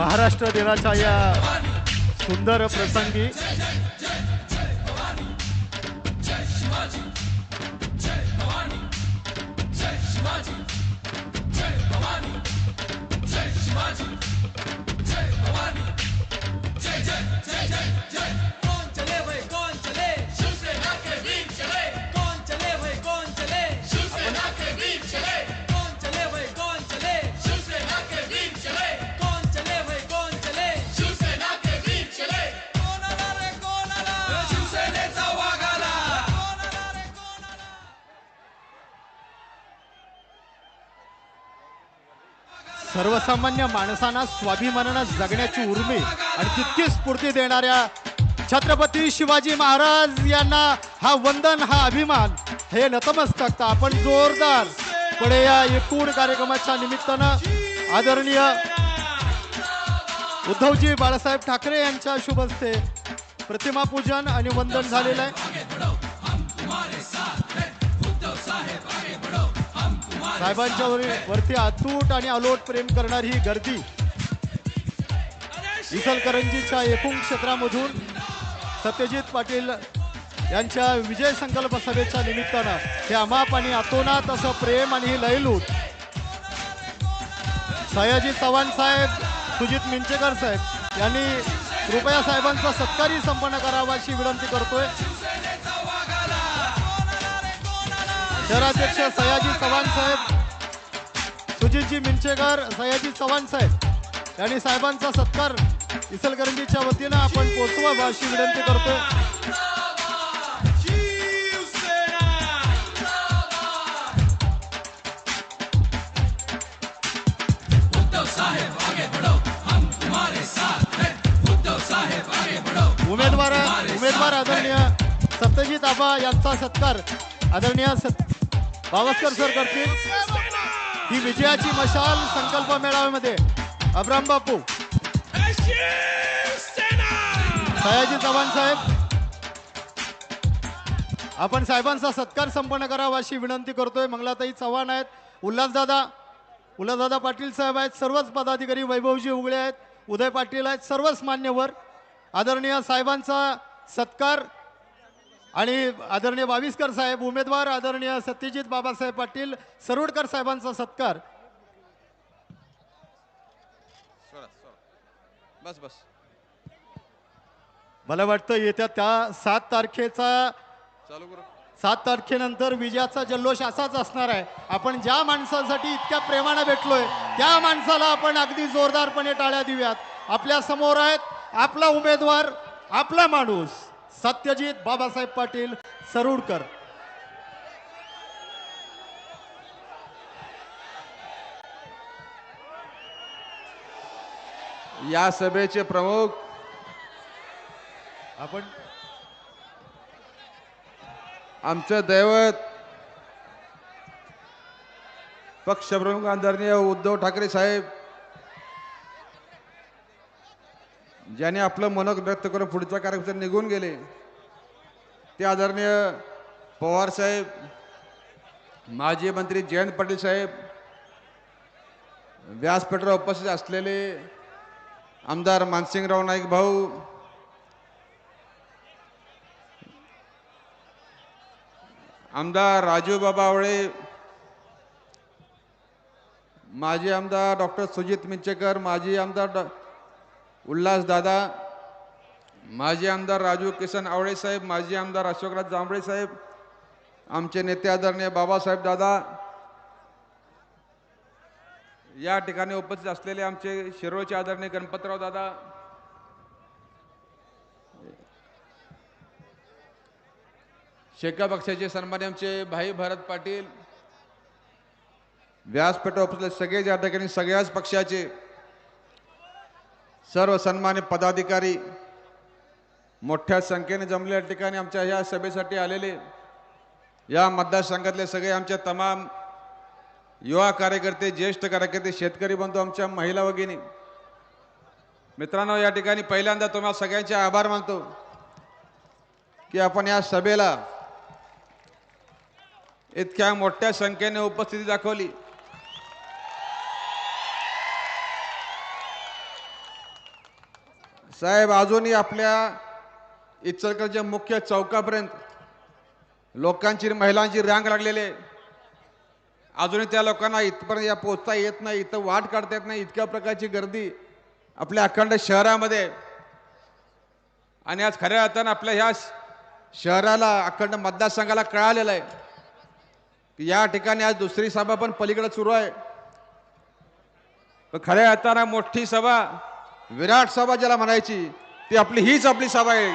महाराष्ट्र दिनाच्या या सुंदर प्रसंगी सर्वसामान्य माणसांना स्वाभिमानाने जगण्याची उर्मी आणि तितकी स्फूर्ती देणाऱ्या छत्रपती शिवाजी महाराज यांना हा वंदन, हा अभिमान, हे नतमस्तक. आपण जोरदार पुढे या एकूण कार्यक्रमाच्या निमित्तानं आदरणीय उद्धवजी बाळासाहेब ठाकरे यांच्या शुभ हस्ते प्रतिमा पूजन आणि वंदन झालेलं आहे. साहेबांच्या वरती अतूट आणि अलोट प्रेम करणारी ही गर्दी इचलकरंजीच्या एकूण क्षेत्रामधून सत्यजित पाटील यांच्या विजय संकल्प सभेच्या निमित्तानं हे अमाप आणि अतोनात असं प्रेम आणि ही लयलूट सयाजी चव्हाण साहेब, सुजित मिंचेकर साहेब यांनी कृपया साहेबांचा सत्कारही संपन्न करावा अशी विनंती करतोय. शहराध्यक्ष सयाजी चव्हाण साहेब, सुजितजी मिंचेकर, सयाजी चव्हाण साहेब यांनी साहेबांचा सत्कार इचलकरंजीच्या वतीनं आपण पोचवावा अशी विनंती करतोय. उमेदवार आदरणीय सत्यजित आबा यांचा सत्कार आदरणीय बावस्कर सर करतील. ही विजयाची मशाल संकल्प मेळाव्यामध्ये अब्राम बापू, सयाजी चव्हाण साहेब, आपण साहेबांचा सत्कार संपन्न करावा अशी विनंती करतोय. मंगलाताई चव्हाण आहेत, उल्हासदादा पाटील साहेब आहेत, सर्वच पदाधिकारी, वैभवजी उगळे आहेत, उदय पाटील आहेत, सर्वच मान्यवर आदरणीय साहेबांचा सत्कार आणि आदरणीय बाविस्कर साहेब, उमेदवार आदरणीय सत्यजित बाबासाहेब पाटील सरोडकर साहेबांचा सत्कार. बस बस. मला वाटतं येत्या त्या 7 तारखेनंतर विजयाचा जल्लोष असाच असणार आहे. आपण ज्या माणसासाठी इतक्या प्रेमाने भेटलोय त्या माणसाला आपण अगदी जोरदारपणे टाळ्या देऊयात. आपल्या समोर आहेत आपला उमेदवार, आपला माणूस सत्यजित बाबासाहेब पाटील सरोडकर. या सभेचे प्रमुख आपण आमचं दैवत पक्षप्रमुख आदरणीय उद्धव ठाकरे साहेब, ज्याने आपलं मनोगत व्यक्त करून पुढच्या कार्यक्रमात निघून गेले, ते आदरणीय पवार साहेब, माजी मंत्री जयंत पाटील साहेब, व्यासपीठावर उपस्थित असलेले आमदार मानसिंगराव नाईक भाऊ, आमदार राजू बाबा आवळे, माजी आमदार डॉक्टर सुजित मिंचेकर, माजी आमदार उल्हास दादा, माजी आमदार राजू किसन आवळे साहेब, माजी आमदार अशोकराज जांभळे साहेब, आमचे नेते आदरणीय बाबासाहेब दादा, या ठिकाणी उपस्थित असलेले आमचे शिरोळचे आदरणीय गणपतराव दादा, शेका पक्षाचे सन्मान्य आमचे भाई भरत पाटील, व्यासपीठावर उपस्थित सगळे या ठिकाणी सगळ्याच पक्षाचे सर्व सन्मान्य पदाधिकारी मोठ्या संख्येने जमलेल्या ठिकाणी आमच्या या सभेसाठी आलेले या मतदारसंघातले सगळे आमच्या तमाम युवा कार्यकर्ते, ज्येष्ठ कार्यकर्ते, शेतकरी बंधू, आमच्या महिला भगिनी, मित्रांनो, या ठिकाणी पहिल्यांदा तुम्हाला सगळ्यांचे आभार मानतो की आपण या सभेला इतक्या मोठ्या संख्येने उपस्थिती दाखवली. साहेब अजूनही आपल्या इचलकरंजीच्या मुख्य चौकापर्यंत लोकांची महिलांची रांग लागलेली आहे. अजूनही त्या लोकांना इथपर्यंत या पोहोचता येत नाही, इथं वाट काढता येत नाही, इतक्या प्रकारची गर्दी आपल्या अखंड शहरामध्ये आहे. आणि आज खऱ्या अर्थानं आपल्या ह्या शहराला अखंड मतदारसंघाला कळालेलं आहे की या ठिकाणी आज दुसरी सभा पण पलीकडे सुरू आहे. पण खऱ्या अर्थानं मोठी सभा, विराट सभा ज्याला म्हणायची, ती हीच आपली सभा आहे.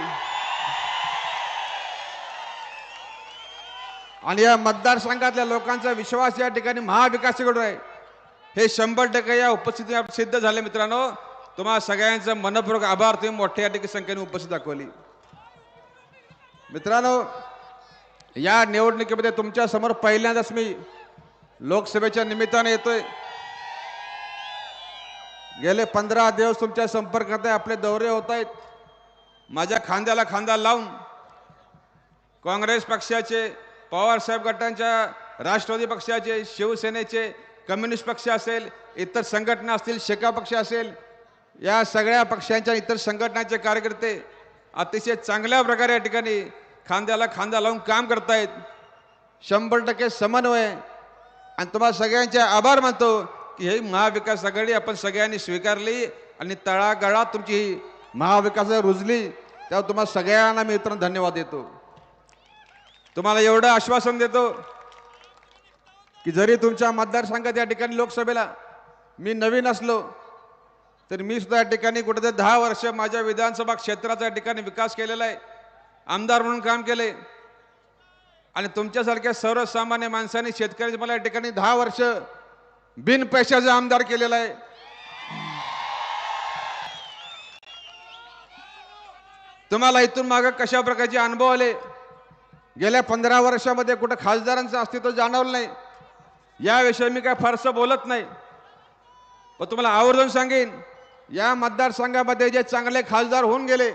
आणि या मतदारसंघातल्या लोकांचा विश्वास या ठिकाणी महाविकासाकडे आहे हे 100% या उपस्थितीत सिद्ध झाले. मित्रांनो, तुम्हा सगळ्यांचं मनपूर्वक आभार. तुम्ही मोठ्या या ठिकाणी संख्येने उपस्थित दाखवली. मित्रांनो, या निवडणुकीमध्ये तुमच्या समोर पहिल्यांदाच मी लोकसभेच्या निमित्ताने येतोय. गेले 15 दिवस तुमच्या संपर्कात आहे, आपले दौरे होत आहेत. माझ्या खांद्याला खांदा लावून काँग्रेस पक्षाचे, पवार साहेब गटांच्या, राष्ट्रवादी पक्षाचे, शिवसेनेचे, कम्युनिस्ट पक्ष असेल, इतर संघटना असतील, शेका पक्ष असेल, या सगळ्या पक्षांच्या इतर संघटनांचे कार्यकर्ते अतिशय चांगल्या प्रकारे या ठिकाणी खांद्याला खांदा लावून काम करतायत. 100% समन्वय. आणि तुम्हाला सगळ्यांचे आभार मानतो की ही महाविकास आघाडी आपण सगळ्यांनी स्वीकारली आणि तळागाळात तुमची ही महाविकास रुजली. त्यावर तुम्हाला सगळ्यांना मी मित्रांनो धन्यवाद देतो. तुम्हाला एवढं आश्वासन देतो की जरी तुमच्या मतदारसंघात या ठिकाणी लोकसभेला मी नवीन असलो तर मी सुद्धा या ठिकाणी कुठेतरी 10 वर्ष माझ्या विधानसभा क्षेत्राचा या ठिकाणी विकास केलेला आहे, आमदार म्हणून काम केले. आणि तुमच्यासारख्या सर्वसामान्य माणसांनी, शेतकऱ्यांनी मला या ठिकाणी 10 वर्ष बिन पैशाचा आमदार केलेला आहे. तुम्हाला इथून मागे कशा प्रकारचे अनुभव आले, गेल्या 15 वर्षामध्ये कुठं खासदारांचं अस्तित्व जाणवलं नाही. याविषयी मी काय फारसं बोलत नाही, पण तुम्हाला आवर्जून सांगेन, या मतदारसंघामध्ये जे चांगले खासदार होऊन गेले,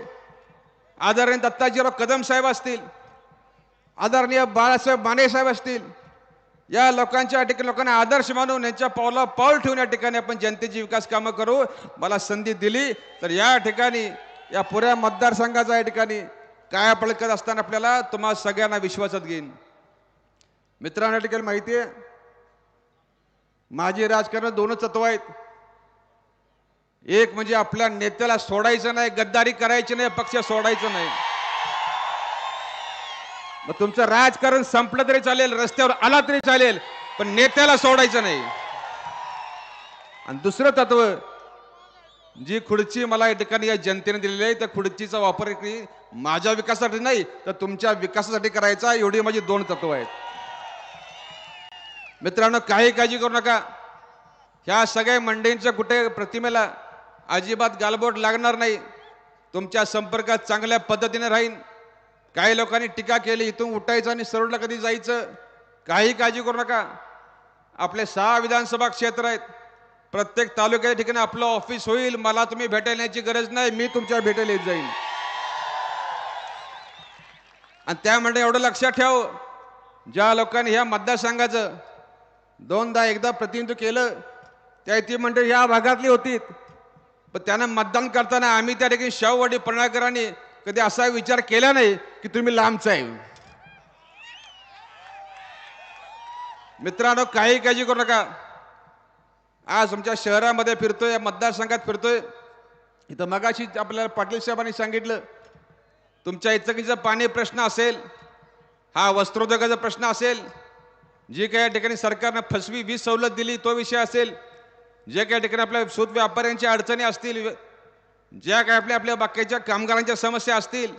आदरणीय दत्ताजीराव कदम साहेब असतील, आदरणीय बाळासाहेब माने साहेब असतील, या लोकांच्या ठिकाणी लोकांना आदर्श मानून यांच्या पावला पाऊल ठेवून या ठिकाणी आपण जनतेची विकास कामं करू. मला संधी दिली तर या ठिकाणी या पुऱ्या मतदारसंघाचा या ठिकाणी काय पळकत असताना आपल्याला तुम्हाला सगळ्यांना विश्वासात घेईन. मित्रांनो, या ठिकाणी माहिती आहे, माझी राजकारण 2 तत्व आहेत. एक म्हणजे आपल्या नेत्याला सोडायचं नाही, गद्दारी करायची नाही, पक्ष सोडायचं नाही. मग तुमचं राजकारण संपलं तरी चालेल, रस्त्यावर आला तरी चालेल, पण नेत्याला सोडायचं नाही. आणि दुसरं तत्व, जी खुर्ची मला या ठिकाणी या जनतेने दिलेली आहे, त्या खुर्चीचा वापर माझ्या विकासासाठी नाही तर तुमच्या विकासासाठी करायचा. एवढी माझी 2 तत्व आहेत. मित्रांनो, काही काळजी करू नका. ह्या सगळ्या मंडळींच्या कुठे प्रतिमेला अजिबात गालबोट लागणार नाही. तुमच्या संपर्कात चांगल्या पद्धतीने राहीन. काही लोकांनी टीका केली, इथून उठायचं आणि सरळला कधी जायचं, काही काळजी करू नका. आपले 6 विधानसभा क्षेत्र आहेत. प्रत्येक तालुक्याच्या ठिकाणी आपलं ऑफिस होईल. मला तुम्ही भेटायला यायची गरज नाही, मी तुमच्या भेटायला येत जाईल. आणि त्यामुळे एवढं लक्षात ठेव, ज्या लोकांनी ह्या मतदारसंघाचं 2दा एकदा प्रतिनिधित्व केलं, त्या ती मंडळी ह्या भागातली होती, पण त्यांना मतदान करताना आम्ही त्या ठिकाणी शाहूवाडी पळणाकरांनी कधी असा विचार केला नाही की तुम्ही लांबचा आहे. मित्रांनो, काही काळजी करू नका. आज तुमच्या शहरामध्ये फिरतोय, मतदारसंघात फिरतोय. इथं मगाशी आपल्याला पाटील साहेबांनी सांगितलं, तुमच्या इचलकरंजीचा पाणी प्रश्न असेल, हा वस्त्रोद्योगाचा प्रश्न असेल, जी काही या ठिकाणी सरकारनं फसवी वीज सवलत दिली तो विषय असेल, जे काही ठिकाणी आपल्या सूत व्यापाऱ्यांच्या अडचणी असतील, ज्या काही आपल्या बाकीच्या कामगारांच्या समस्या असतील,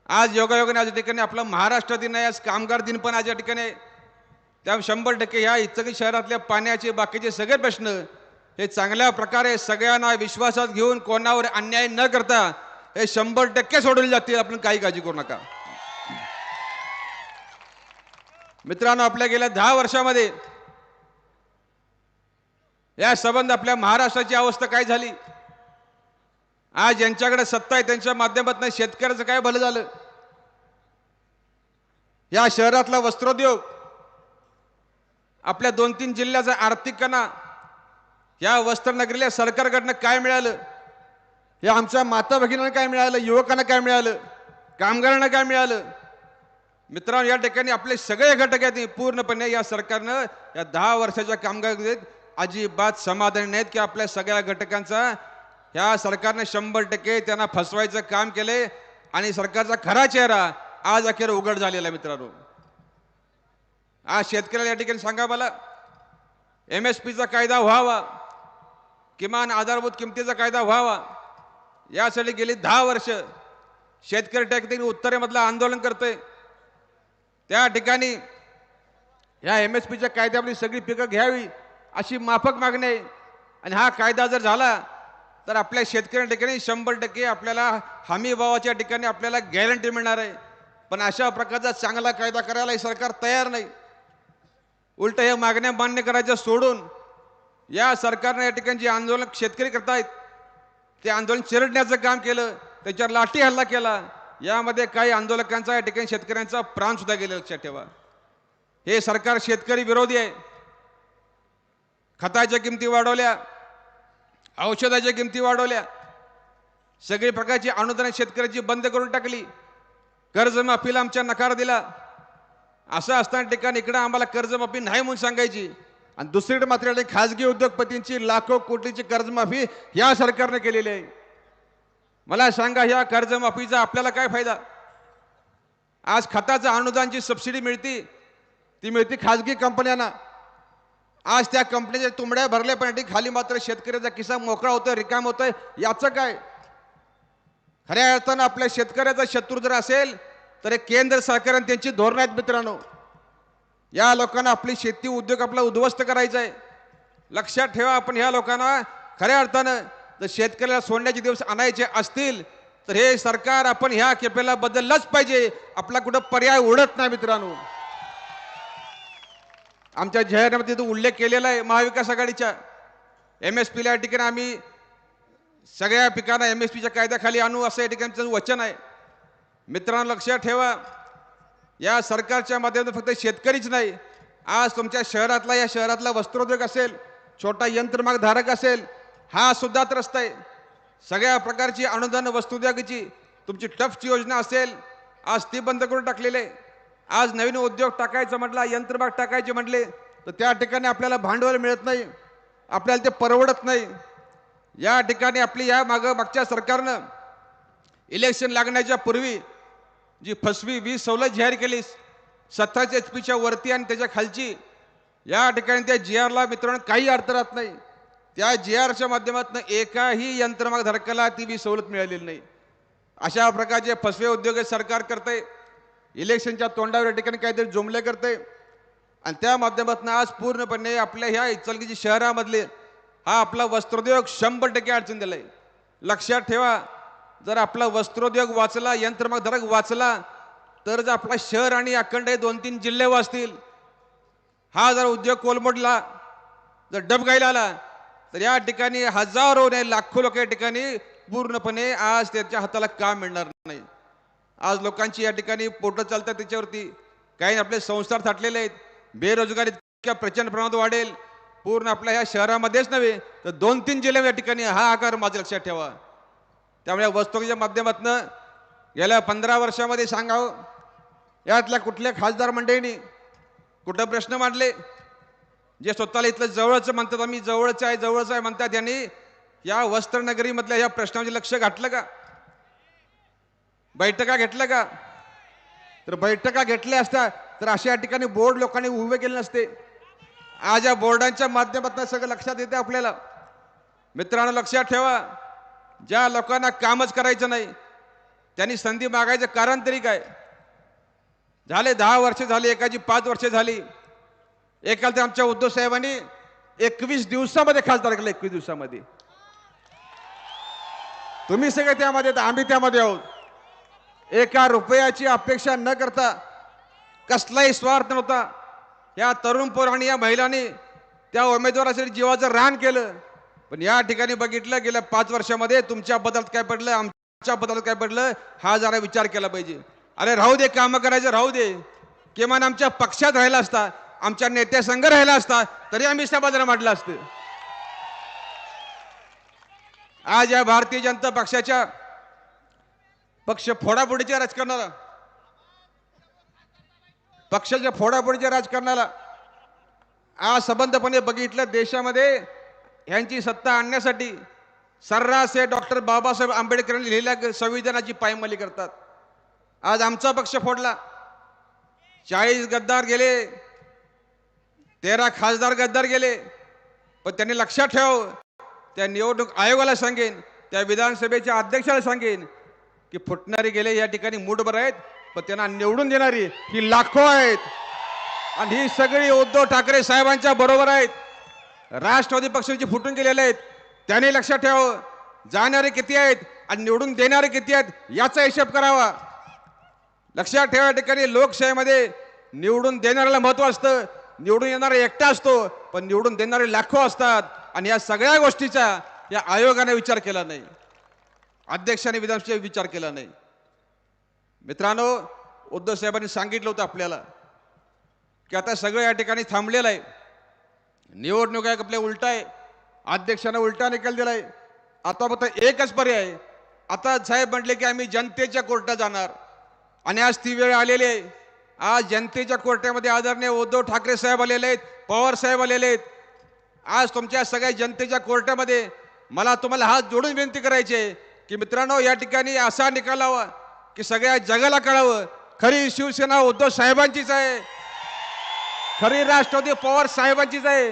आज योगायोगाने आज या ठिकाणी आपला महाराष्ट्र दिन आहे, आज कामगार दिन पण आज या ठिकाणी आहे. त्या 100% ह्या इचलकरंजी शहरातल्या पाण्याचे बाकीचे सगळे प्रश्न हे चांगल्या प्रकारे सगळ्यांना विश्वासात घेऊन कोणावर अन्याय न करता हे 100% सोडवले जातील. आपण काही काळजी करू नका. मित्रांनो, आपल्या गेल्या 10 वर्षामध्ये या संबंध आपल्या महाराष्ट्राची अवस्था काय झाली, आज ज्यांच्याकडे सत्ता आहे त्यांच्या माध्यमातून शेतकऱ्याचं काय भलं झालं. या शहरातला वस्त्रोद्योग, आपल्या 2-3 जिल्ह्याचा आर्थिक कणा, या वस्त्रनगरीला सरकारकडनं काय मिळालं, हे आमच्या माता भगिनींना काय मिळालं, युवकांना काय मिळालं, कामगारांना काय मिळालं? मित्रांनो, या ठिकाणी आपले सगळे घटक आहेत पूर्णपणे या सरकारनं या 10 वर्षाच्या कामकाजात अजिबात समाधानी नाहीत की आपल्या सगळ्या घटकांचा या सरकारने 100% त्यांना फसवायचं काम केले आणि सरकारचा खरा चेहरा आज अखेर उघड झालेला आहे. मित्रांनो, आज शेतकऱ्याला या ठिकाणी सांगा मला, MSPचा कायदा व्हावा, किमान आधारभूत किमतीचा कायदा व्हावा, यासाठी गेली 10 वर्ष शेतकरी त्या ठिकाणी उत्तरेमधलं आंदोलन करतोय. त्या ठिकाणी या MSPच्या कायद्यामध्ये सगळी पिकं घ्यावी अशी माफक मागणी आहे. आणि हा कायदा जर झाला तर आपल्या शेतकऱ्या ठिकाणी 100% आपल्याला हमी भावाच्या ठिकाणी आपल्याला गॅरंटी मिळणार आहे. पण अशा प्रकारचा चांगला कायदा करायला हे सरकार तयार नाही. उलट हे मागण्या मान्य करायच्या सोडून या सरकारने या ठिकाणी जे आंदोलन शेतकरी करतायत ते आंदोलन चिरडण्याचं काम केलं, त्याच्यावर लाठी हल्ला केला. यामध्ये काही आंदोलकांचा या ठिकाणी शेतकऱ्यांचा प्राण सुद्धा गेला. लक्षात ठेवा, हे सरकार शेतकरी विरोधी आहे. खताच्या किमती वाढवल्या, औषधाच्या किमती वाढवल्या, सगळी प्रकारची अनुदान शेतकऱ्याची बंद करून टाकली, कर्जमाफीला आमच्या नकार दिला. असं असताना ठिकाणी इकडे आम्हाला कर्जमाफी नाही म्हणून सांगायची आणि दुसरीकडे मात्र खाजगी उद्योगपतींची लाखो कोटीची कर्जमाफी या सरकारने केलेली आहे. मला सांगा, ह्या कर्जमाफीचा आपल्याला काय फायदा? आज खताचं अनुदानची सबसिडी मिळते, ती मिळते खाजगी कंपन्यांना. आज त्या कंपनीच्या तुंबड्या भरल्या पण खाली मात्र शेतकऱ्याचा किस्सा मोकळा होतोय, रिकाम होतोय. याचं काय? खऱ्या अर्थानं आपल्या शेतकऱ्याचा शत्रू जर असेल तर हे केंद्र सरकारने त्यांची धोरणं आहेत. मित्रांनो, या लोकांना आपली शेती उद्योग आपला उद्ध्वस्त करायचा आहे. लक्षात ठेवा, आपण ह्या लोकांना खऱ्या अर्थानं जर शेतकऱ्याला सोडण्याचे दिवस आणायचे असतील तर हे सरकार आपण ह्या खेपेला बदललंच पाहिजे. आपला कुठं पर्याय उडत नाही. मित्रांनो, आमच्या जाहीरनाम्यामध्ये तो उल्लेख केलेला आहे महाविकास आघाडीच्या. MSPला या ठिकाणी आम्ही सगळ्या पिकांना MSPच्या कायद्याखाली आणू असं या ठिकाणी वचन आहे. मित्रांनो, लक्षात ठेवा, या सरकारच्या माध्यमातून फक्त शेतकरीच नाही, आज तुमच्या शहरातला या शहरातला वस्त्रोद्योग असेल, छोटा यंत्रमाग धारक असेल, हा सुद्धा त्रस्त आहे. सगळ्या प्रकारची अनुदान वस्तुउद्योगाची तुमची टफची योजना असेल, आज ती बंद करून टाकलेली आहे. आज नवीन उद्योग टाकायचं म्हटलं, यंत्रमाग टाकायचे म्हटले तर त्या ठिकाणी आपल्याला भांडवल मिळत नाही, आपल्याला ते परवडत नाही. या ठिकाणी आपली या मागच्या सरकारनं इलेक्शन लागण्याच्या पूर्वी जी फसवी 20 सवलत जाहीर केली 27 HP वरती आणि त्याच्या खालची, या ठिकाणी त्या GRला मित्रांनो काही अर्थ राहत नाही. त्या GRच्या माध्यमातून एकाही यंत्रमाग धारकाला ती 20 सवलत मिळालेली नाही. अशा प्रकारचे फसवे उद्योग सरकार करते, इलेक्शनच्या तोंडावर या ठिकाणी काहीतरी जुमले करते आणि त्या माध्यमातून आज पूर्णपणे आपल्या ह्या इचलकरंजी शहरामधले हा आपला वस्त्रोद्योग 100% अडचण दिलाय. लक्षात ठेवा, जर आपला वस्त्रोद्योग वाचला, यंत्रमाग धारक वाचला तर जर आपला शहर आणि अखंड 2-3 जिल्हे वाचतील. हा जर उद्योग कोलमडला, जर डबघाईला आला तर या ठिकाणी हजारो नाही लाखो लोक या ठिकाणी पूर्णपणे आज त्याच्या हाताला काम मिळणार नाही. आज लोकांची या ठिकाणी पोटं चालतात त्याच्यावरती. काही आपले संसार थाटलेले आहेत, बेरोजगारी इतक्या प्रचंड प्रमाणात वाढेल. पूर्ण आपल्या ह्या शहरामध्येच नव्हे तर 2-3 जिल्ह्यात या ठिकाणी हा आकार माझ्या लक्षात ठेवा. त्यामुळे वस्तूच्या माध्यमातून गेल्या 15 वर्षामध्ये सांगावं, यातल्या कुठल्या खासदार मंडळींनी कुठं प्रश्न मांडले? जे स्वतःला इथलं जवळचं म्हणतात, आम्ही जवळचं आहे म्हणतात, यांनी या वस्त्रनगरीमधल्या या प्रश्नामध्ये लक्ष घातलं का? बैठका घेतल्या का? तर बैठका घेतल्या असत्या तर अशा या ठिकाणी बोर्ड लोकांनी उभे केले नसते. आज या बोर्डांच्या माध्यमातून सगळं लक्षात येते आपल्याला. मित्रांनो, लक्षात ठेवा, ज्या लोकांना कामच करायचं नाही त्यांनी संधी मागायचं कारण तरी काय? झाले 10 वर्ष झाली, एकाची 5 वर्ष झाली. एकाला तर आमच्या उद्धव साहेबांनी 21 दिवसामध्ये खासदार केलं. 21 दिवसामध्ये. तुम्ही सगळे त्यामध्ये, आम्ही त्यामध्ये आहोत. एका रुपयाची अपेक्षा न करता, कसलाही स्वार्थ नव्हता, या तरुण पोरांनी या महिलांनी त्या उमेदवारासाठी जीवाचं रान केलं. पण या ठिकाणी बघितलं गेल्या 5 वर्षामध्ये तुमच्या बदलात काय पडलं, आमच्या बदलात काय पडलं, हा जरा विचार केला पाहिजे. अरे राहू दे, कामं करायचं राहू दे, किमान आमच्या पक्षात राहिला असता, आमच्या नेत्यासंघ राहिला असता तरी आम्ही समाधान मांडलं असतं. आज या भारतीय जनता पक्षाच्या पक्ष फोडाफोडीच्या राजकारणाला, पक्षाच्या फोडाफोडीच्या राजकारणाला आज संबंधपणे बघितलं, देशामध्ये यांची सत्ता आणण्यासाठी सर्रास हे डॉक्टर बाबासाहेब आंबेडकरांनी लिहिलेल्या संविधानाची पायमल्ली करतात. आज आमचा पक्ष फोडला, 40 गद्दार गेले, 13 खासदार गद्दार गेले, पण त्यांनी लक्षात ठेव, त्या निवडणूक आयोगाला सांगेन, त्या विधानसभेच्या अध्यक्षाला सांगेन की फुटणारे गेले या ठिकाणी मूठभर आहेत, पण त्यांना निवडून देणारी ही लाखो आहेत. आणि ही सगळी उद्धव ठाकरे साहेबांच्या बरोबर आहेत. राष्ट्रवादी पक्षाचे फुटून गेलेले आहेत, त्याने लक्षात ठेव, जाणारे किती आहेत आणि निवडून देणारे किती आहेत याचा हिशोब करावा. लक्षात ठेवा, या ठिकाणी लोकशाहीमध्ये निवडून देणाऱ्याला महत्व असतं, निवडून येणारा एकटा असतो, पण निवडून देणारे लाखो असतात. आणि या सगळ्या गोष्टीचा या आयोगाने विचार केला नाही, अध्यक्षाने विधानसभेचा विचार केला नाही. मित्रांनो, उद्धव साहेबांनी सांगितलं होतं आपल्याला की आता सगळं या ठिकाणी थांबलेलं आहे, निवडणूक आहे आपल्या उलटा आहे, अध्यक्षाने उलटा निकाल दिलाय. आता फक्त एकच पर्याय, आता साहेब म्हटले की आम्ही जनतेच्या कोर्टात जाणार, आणि आज ती वेळ आलेली आहे. आज जनतेच्या कोर्टामध्ये आदरणीय उद्धव ठाकरे साहेब आलेले आहेत, पवार साहेब आलेले आहेत. आज तुमच्या सगळ्या जनतेच्या कोर्टामध्ये मला तुम्हाला हात जोडून विनंती करायची आहे की मित्रांनो, या ठिकाणी असा निकाल हवा की सगळ्या जगाला कळावं, खरी शिवसेना उद्धव साहेबांचीच आहे, खरी राष्ट्रवादी पवार साहेबांचीच आहे.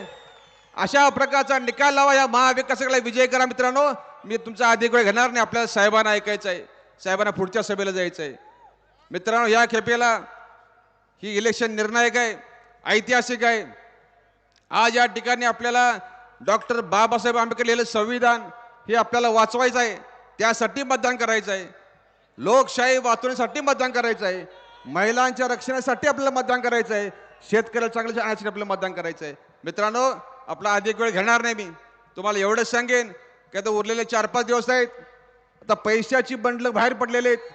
अशा प्रकारचा निकाल लावा, या महाविकासाला विजय करा. मित्रांनो, मी तुमचा अधिक वेळ घेणार नाही, आपल्याला साहेबांना ऐकायचं आहे, साहेबांना पुढच्या सभेला जायचं आहे. मित्रांनो, या खेपेला ही इलेक्शन निर्णायक आहे, ऐतिहासिक आहे. आज या ठिकाणी आपल्याला डॉक्टर बाबासाहेब आंबेडकर लिहिलेलं संविधान हे आपल्याला वाचवायचं आहे, त्यासाठी मतदान करायचं आहे. लोकशाही वाचवण्यासाठी मतदान करायचं आहे, महिलांच्या रक्षणासाठी आपल्याला मतदान करायचं आहे, शेतकऱ्याला चांगलं आणण्यासाठी आपल्याला मतदान करायचं आहे. मित्रांनो, आपला अधिक वेळ घेणार नाही, मी तुम्हाला एवढंच सांगेन की आता उरलेले 4-5 दिवस आहेत. आता पैशाची बंडल बाहेर पडलेले आहेत,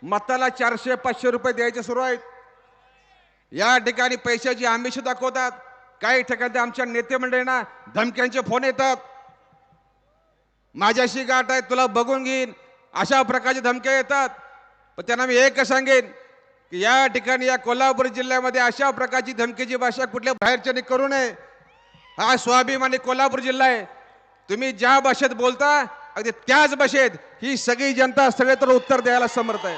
मताला 400-500 रुपये द्यायचे सुरू आहेत. या ठिकाणी पैशाची आमिष दाखवतात. काही ठिकाणी आमच्या नेते मंडळींना धमक्यांचे फोन येतात, माझ्याशी गाठ आहे, तुला बघून घेईन, अशा प्रकारचे धमक्या येतात. पण त्यांना मी एकच सांगेन की या ठिकाणी या कोल्हापूर जिल्ह्यामध्ये अशा प्रकारची धमकीची भाषा कुठल्या बाहेरच्याने करू नये. हा स्वाभिमानी कोल्हापूर जिल्हा आहे, तुम्ही ज्या भाषेत बोलता अगदी त्याच भाषेत ही सगळी जनता सगळेतर उत्तर द्यायला समर्थ आहे.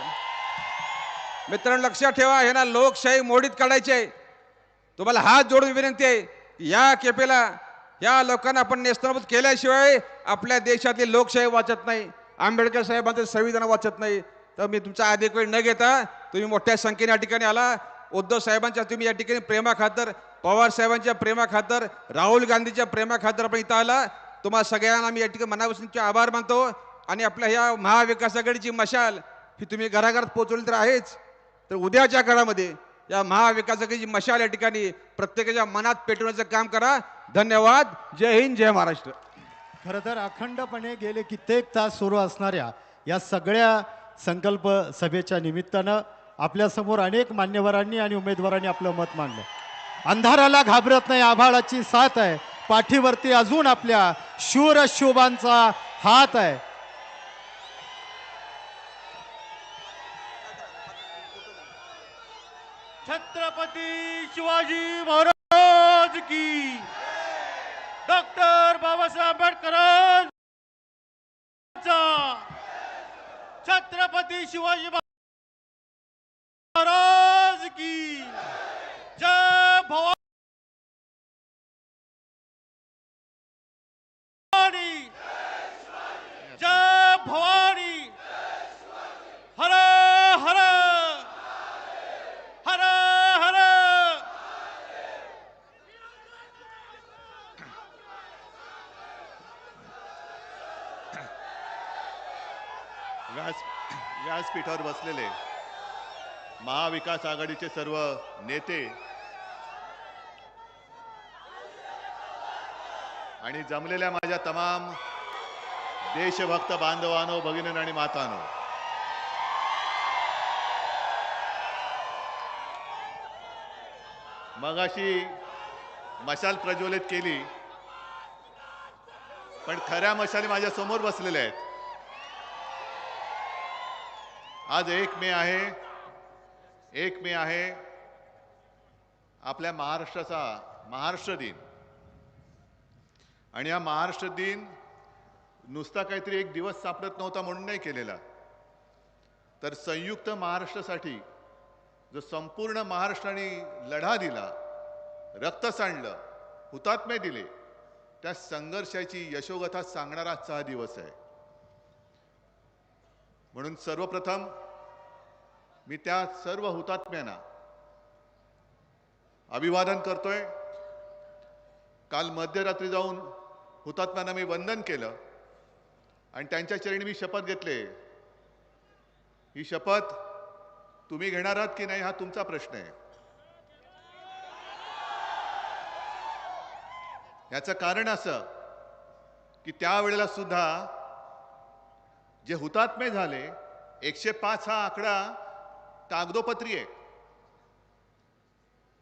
मित्रांनो, लक्षात ठेवा, ह्यांना लोकशाही मोडीत काढायची आहे. तुम्हाला हात जोडून विनंती आहे की या केपेला या लोकांना आपण नेस्तनाबूत केल्याशिवाय आपल्या देशातली लोकशाही वाचत नाही, आंबेडकर साहेबांचं संविधान वाचत नाही. तर मी तुमचा अधिक वेळ न घेता, तुम्ही मोठ्या संख्येने या ठिकाणी आला. उद्धव साहेबांच्या तुम्ही या ठिकाणी प्रेमाखातर, पवार साहेबांच्या प्रेमाखातर, राहुल गांधीच्या प्रेमाखातर आपण इथं आला. तुम्हाला सगळ्यांना मी या ठिकाणी मनापासून आभार मानतो. आणि आपल्या ह्या महाविकास आघाडीची मशाल ही तुम्ही घराघरात पोहोचवली तर आहेच, तर उद्याच्या काळामध्ये या महाविकास आघाडीची मशाल या ठिकाणी प्रत्येकाच्या मनात पेटवण्याचं काम करा. धन्यवाद. जय हिंद, जय महाराष्ट्र. खरं तर अखंडपणे गेले कित्येक तास सुरू असणाऱ्या या सगळ्या संकल्प सभेच्या निमित्तानं आपल्यासमोर अनेक मान्यवरांनी आणि उमेदवारांनी आपलं मत मांडलं. अंधाराला घाबरत नाही, आभाळाची साथ आहे, पाठीवरती अजून आपल्या शूर शोभांचा हात आहे. छत्रपती शिवाजी महाराज की, डॉक्टर बाबासाहेब आंबेडकरांचा, छत्रपती शिवाजी महाराज की जय. भवानी, जय भवानी, हर हर हर हर. व्यासपीठावर बसलेले महाविकास आघाडीचे सर्व नेते आणि जमलेल्या माझ्या तमाम देशभक्त बांधवांनो, भगिनींनो आणि मातांनो, मगाशी मशाल प्रज्वलित केली पण खऱ्या मशाली माझ्या समोर बसलेल्या आहेत. आज 1 मे आहे. 1 मे आहे आपल्या महाराष्ट्राचा महाराष्ट्र दिन. आणि हा महाराष्ट्र दिन नुसता काहीतरी एक दिवस सापडत नव्हता म्हणून नाही केलेला, तर संयुक्त महाराष्ट्रासाठी जो संपूर्ण महाराष्ट्राने लढा दिला, रक्त सांडलं, हुतात्मे दिले, त्या संघर्षाची यशोगाथा सांगणारा आजचा हा दिवस आहे. म्हणून सर्वप्रथम मी त्या सर्व हुतात्म्यांना अभिवादन करतोय. काल मध्यरात्री जाऊन हुतात्म्यांना मी वंदन केलं आणि त्यांच्या चरणी मी शपथ घेतले. ही शपथ तुम्ही घेणार आहात की नाही हा तुमचा प्रश्न आहे. याचं कारण असं की त्यावेळेला सुद्धा जे हुतात्मे झाले, 105 हा आकडा कागदोपत्री आहे,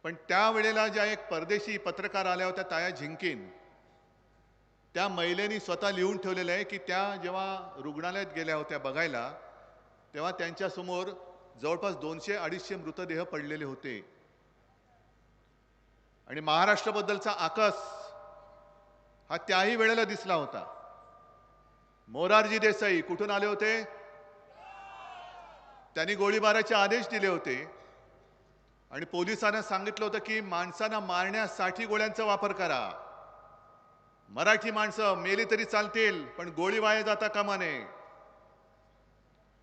पण त्यावेळेला ज्या एक परदेशी पत्रकार आल्या होत्या ताया झिंकीन, त्या महिलेनी स्वतः लिहून ठेवलेलं आहे की त्या जेव्हा रुग्णालयात गेल्या होत्या बघायला, तेव्हा त्यांच्यासमोर जवळपास 200-250 मृतदेह पडलेले होते. आणि महाराष्ट्राबद्दलचा आकस हा त्याही वेळेला दिसला होता. मोरारजी देसाई कुठून आले होते? त्यांनी गोळीबाराचे आदेश दिले होते आणि पोलिसांना सांगितलं होतं की माणसांना मारण्यासाठी गोळ्यांचा वापर करा. मराठी माणसं मेली तरी चालतील, पण गोळी वाया जाता कामा नये.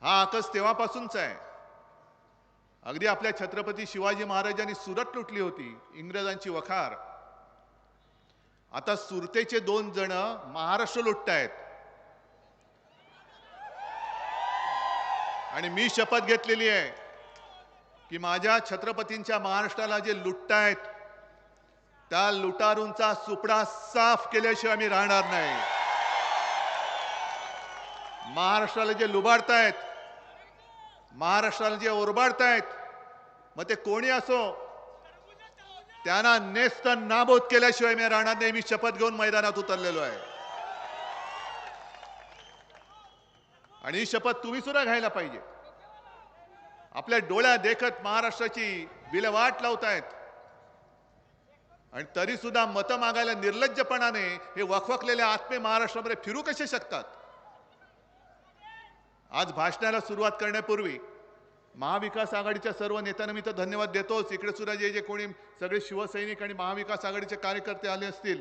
हा आकस तेव्हापासूनच आहे. अगदी आपल्या छत्रपती शिवाजी महाराजांनी सुरत लुटली होती, इंग्रजांची वखार. आता सुरतेचे 2 जण महाराष्ट्र लुटतायत. आणि मी शपथ घेतलेली आहे की माझ्या छत्रपतींच्या महाराष्ट्राला जे लुटतायत, त्या लुटारूंचा सुपडा साफ केल्याशिवाय मी राहणार नाही. महाराष्ट्राला जे लुबाडतायत, महाराष्ट्राला जे ओरबाडतायत, मग ते कोणी असो, त्यांना नेस्त नाबूद केल्याशिवाय मी राहणार नाही. मी शपथ घेऊन मैदानात उतरलेलो आहे. आणि ही शपथ तुम्ही सुद्धा घ्यायला पाहिजे. आपल्या डोळ्या देखत महाराष्ट्राची विल्हेवाट लावतायत आणि तरी सुद्धा मतं मागायला निर्लज्जपणाने हे वखवकलेले आत्मे महाराष्ट्रामध्ये फिरू कसे शकतात? आज भाषणाला सुरुवात करण्यापूर्वी महाविकास आघाडीच्या सर्व नेत्यांना मी तर धन्यवाद देतोच. इकडे सुद्धा जे जे कोणी सगळे शिवसैनिक आणि महाविकास आघाडीचे कार्यकर्ते आले असतील,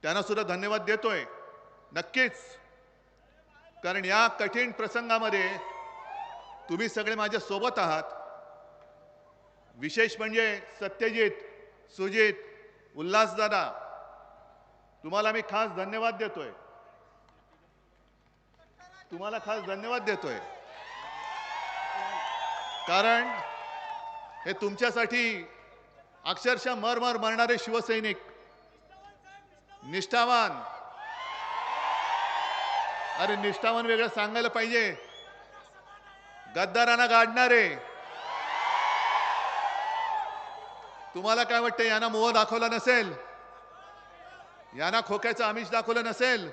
त्यांना सुद्धा धन्यवाद देतोय नक्कीच. कारण या कठीण प्रसंगामध्ये तुम्ही सगळे माझ्या सोबत आहात. विशेष म्हणजे सत्यजित, सुजित, उल्हासदादा, तुम्हाला मी खास धन्यवाद देतोय. तुम्हाला खास धन्यवाद देतोय कारण हे तुमच्यासाठी अक्षरशः मरमर मरणारे शिवसैनिक, निष्ठावान. अरे निष्ठावान वेगळं सांगायला पाहिजे. गद्दारांना गाडणारे. तुम्हाला काय वाटतं, यांना मोह दाखवला नसेल, यांना खोक्याचं आमिष दाखवलं नसेल,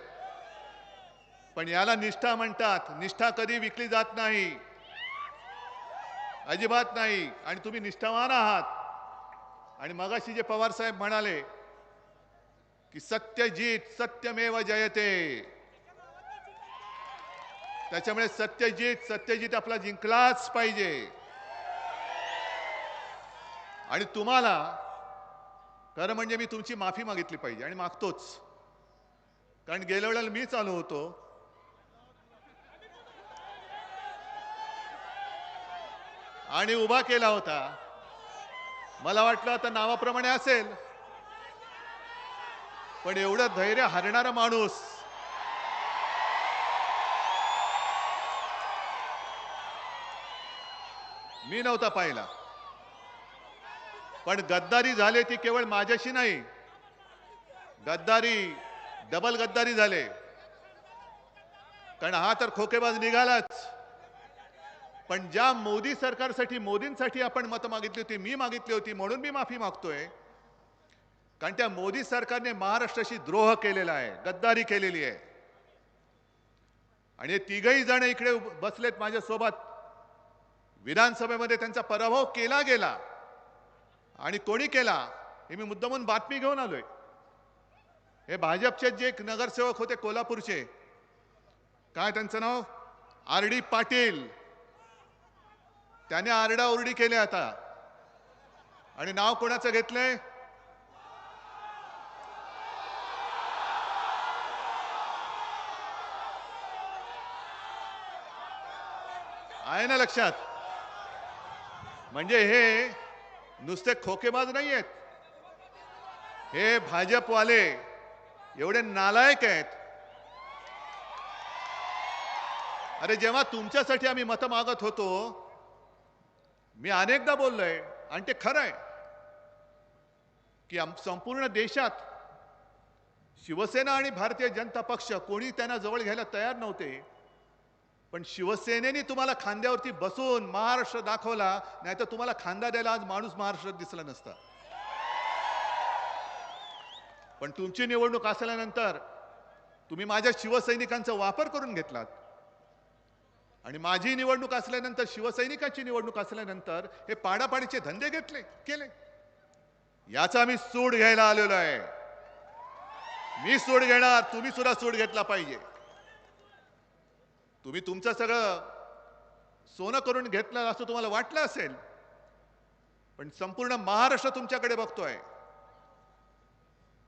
पण याला निष्ठा म्हणतात. निष्ठा कधी विकली जात नाही, अजिबात नाही. आणि तुम्ही निष्ठावान आहात. आणि मगाशी जे पवार साहेब म्हणाले की सत्यजित सत्यमेव जयते, त्याच्यामुळे सत्यजित आपला जिंकलाच पाहिजे. आणि तुम्हाला खरं म्हणजे मी तुमची माफी मागितली पाहिजे आणि मागतोच. कारण गेल्या वेळेला मीच आलो होतो आणि उभा केला होता. मला वाटलं आता नावाप्रमाणे असेल, पण एवढं धैर्य हरणारा माणूस मी नव्हता पाहिला. पण गद्दारी झाले ती केवळ माझ्याशी नाही, गद्दारी डबल गद्दारी झाले. कारण हा तर खोकेबाज निघालाच, पण ज्या मोदी सरकारसाठी, मोदींसाठी आपण मतं मागितली होती, मी मागितली होती, म्हणून मी माफी मागतोय. कारण त्या मोदी सरकारने महाराष्ट्राशी द्रोह केलेला आहे, गद्दारी केलेली आहे. आणि हे तिघही जण इकडे बसलेत माझ्यासोबत. विधानसभेमध्ये त्यांचा पराभव केला गेला. आणि कोणी केला हे मी मुद्दामून बातमी घेऊन आलोय. हे भाजपचे जे नगरसेवक होते कोल्हापूरचे, काय त्यांचं नाव, RD पाटील, त्याने आरडाओरडी केली आता. आणि नाव कोणाचं घेतलंय, आहे ना लक्षात? म्हणजे हे नुसते खोकेबाज नाही आहेत, हे भाजपवाले एवढे नालायक आहेत. अरे जेव्हा तुमच्यासाठी आम्ही मतं मागत होतो, मी अनेकदा बोललोय आणि ते खरं आहे की संपूर्ण देशात शिवसेना आणि भारतीय जनता पक्ष कोणी त्यांना जवळ घ्यायला तयार नव्हते. पण शिवसेनेने तुम्हाला खांद्यावरती बसून महाराष्ट्र दाखवला, नाही तर तुम्हाला खांदा द्यायला आज माणूस महाराष्ट्रात दिसला नसता. पण तुमची निवडणूक असल्यानंतर तुम्ही माझ्या शिवसैनिकांचा वापर करून घेतलात. आणि माझी निवडणूक असल्यानंतर, शिवसैनिकांची निवडणूक असल्यानंतर हे पाडापाडीचे धंदे केले. याचा मी सूड घ्यायला आलेलो आहे. मी सूड घेणार, तुम्ही सुद्धा सूड घेतला पाहिजे. तुम्ही तुमचं सगळं सोनं करून घेतलं असं तुम्हाला वाटलं असेल, पण संपूर्ण महाराष्ट्र तुमच्याकडे बघतोय.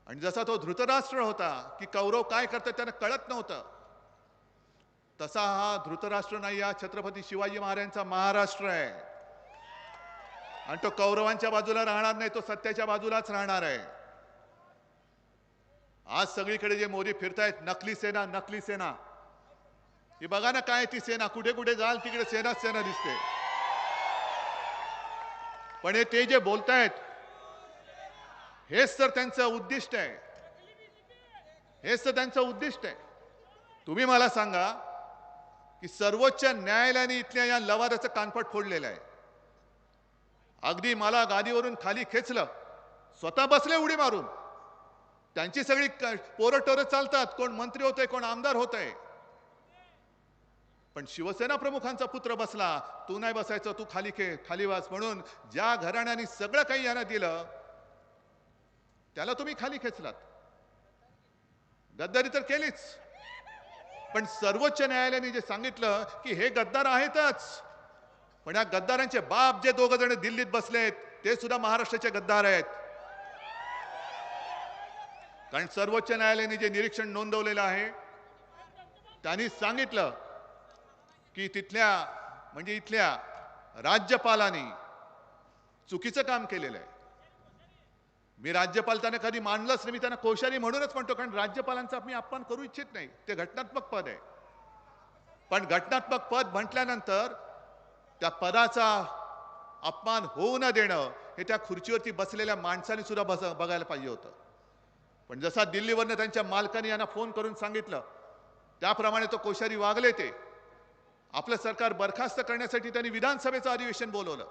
आणि जसा तो धृतराष्ट्र होता की कौरव काय करतात त्यांना कळत नव्हतं, तसा हा धृतराष्ट्र नाही, हा छत्रपती शिवाजी महाराजांचा महाराष्ट्र आहे. आणि तो कौरवांच्या बाजूला राहणार नाही, तो सत्याच्या बाजूलाच राहणार आहे. आज सगळीकडे जे मोदी फिरतायत, नकली सेना, नकली सेना, ही बघा ना काय ती सेना, कुठे कुठे जाल तिकडे सेनाच सेना दिसते. पण हे ते जे बोलतायत, हेच तर त्यांचं उद्दिष्ट आहे. हेच तर त्यांचं उद्दिष्ट आहे. तुम्ही मला सांगा की सर्वोच्च न्यायालयाने इथल्या या लवादाचं कानपट फोडलेलं आहे. अगदी मला गादीवरून खाली खेचलं, स्वतः बसले उडी मारून. त्यांची सगळी पोरं टोरं चालतात, कोण मंत्री होतंय, कोण आमदार होतंय. पण शिवसेना प्रमुखांचा पुत्र बसला, तू नाही बसायचं, तू खाली बस म्हणून ज्या घराण्याने सगळं काही यांना दिलं त्याला तुम्ही खाली खेचलात. गद्दारी तर केलीच. पण सर्वोच्च न्यायालयाने जे सांगितलं की हे गद्दार आहेतच, पण या गद्दारांचे बाप जे दोघ जण दिल्लीत बसलेत ते सुद्धा महाराष्ट्राचे गद्दार आहेत. कारण सर्वोच्च न्यायालयाने जे निरीक्षण नोंदवलेलं आहे त्यांनी सांगितलं की इथल्या राज्यपालांनी चुकीचं काम केलेलं आहे. मी राज्यपाल त्यांना कधी मानलंच नाही, मी त्यांना कोश्यारी म्हणूनच म्हणतो, कारण राज्यपालांचा मी अपमान करू इच्छित नाही, ते घटनात्मक पद आहे. पण घटनात्मक पद म्हटल्यानंतर त्या पदाचा अपमान होऊ न देणं हे त्या खुर्चीवरती बसलेल्या माणसाने सुद्धा बघायला पाहिजे होतं. पण जसा दिल्लीवरनं त्यांच्या मालकाने यांना फोन करून सांगितलं त्याप्रमाणे तो कोश्यारी वागले. ते आपलं सरकार बरखास्त करण्यासाठी त्यांनी विधानसभेचं अधिवेशन बोलवलं.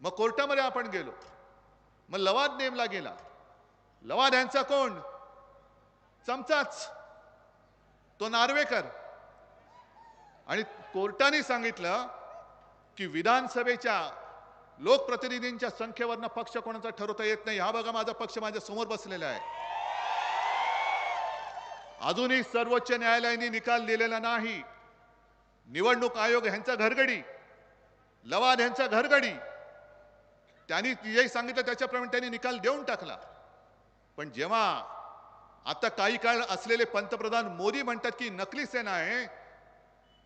मग कोर्टामध्ये आपण गेलो, मग लवाद नेमला गेला. लवाद यांचा कोण, चमचाच, तो नार्वेकर. आणि कोर्टाने सांगितलं की विधानसभेच्या लोकप्रतिनिधींच्या संख्येवरनं पक्ष कोणाचा ठरवता येत नाही. हा बघा माझा पक्ष माझ्या समोर बसलेला आहे. अजूनही सर्वोच्च न्यायालयाने निकाल दिलेला नाही. निवडणूक आयोग ह्यांचा घरगडी, लवाद ह्यांचा घरगडी. त्यांनी जे सांगितलं त्याच्याप्रमाणे त्यांनी निकाल देऊन टाकला. पण जेव्हा आता काही काळ असलेले पंतप्रधान मोदी म्हणतात की नकली सेना आहे,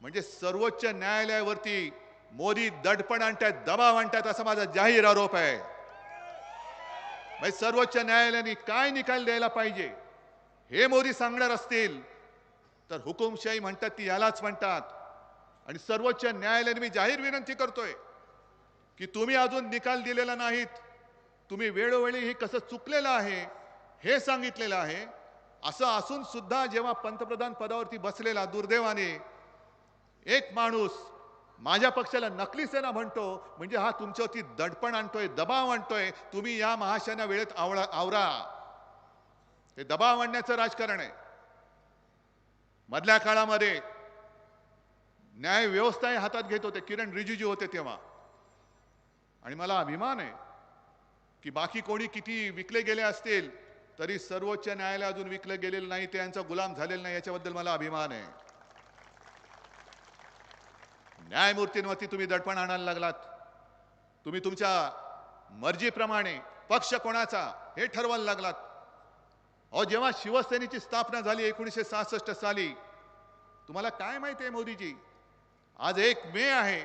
म्हणजे सर्वोच्च न्यायालयावरती मोदी दडपण आणतात, दबाव आणतात, असा माझा जाहीर आरोप आहे. म्हणजे सर्वोच्च न्यायालयाने काय निकाल द्यायला पाहिजे हे मोदी सांगणार असतील तर हुकुमशाही म्हणतात ती यालाच म्हणतात. आणि सर्वोच्च न्यायालयाने मी जाहीर विनंती करतोय की तुम्ही अजून निकाल दिलेला नाहीत. तुम्ही वेळोवेळी हे कसं चुकलेलं आहे हे सांगितलेलं आहे. असं असून सुद्धा जेव्हा पंतप्रधान पदावरती बसलेला दुर्दैवाने एक माणूस माझ्या पक्षाला नकली सेना म्हणतो म्हणजे हा तुमच्यावरती दडपण आणतोय, दबाव आणतोय. तुम्ही या महाशना वेळेत आवरा. हे दबाव आणण्याचं राजकारण आहे. मधल्या काळामध्ये न्याय व्यवस्था हातात घेत होते किरण रिजिजू होते तेव्हा. आणि मला अभिमान आहे की बाकी कोणी किती विकले गेले असतील तरी सर्वोच्च न्यायालय अजून विकलं गेलेलं नाही, ते यांचा गुलाम झालेला नाही, याच्याबद्दल मला अभिमान आहे. न्यायमूर्तींवरती तुम्ही दडपण आणायला लागलात. तुम्ही तुमच्या मर्जीप्रमाणे पक्ष कोणाचा हे ठरवायला लागलात. अहो, जेव्हा शिवसेनेची स्थापना झाली 1966 साली, तुम्हाला काय माहिती आहे मोदीजी, आज 1 मे आहे.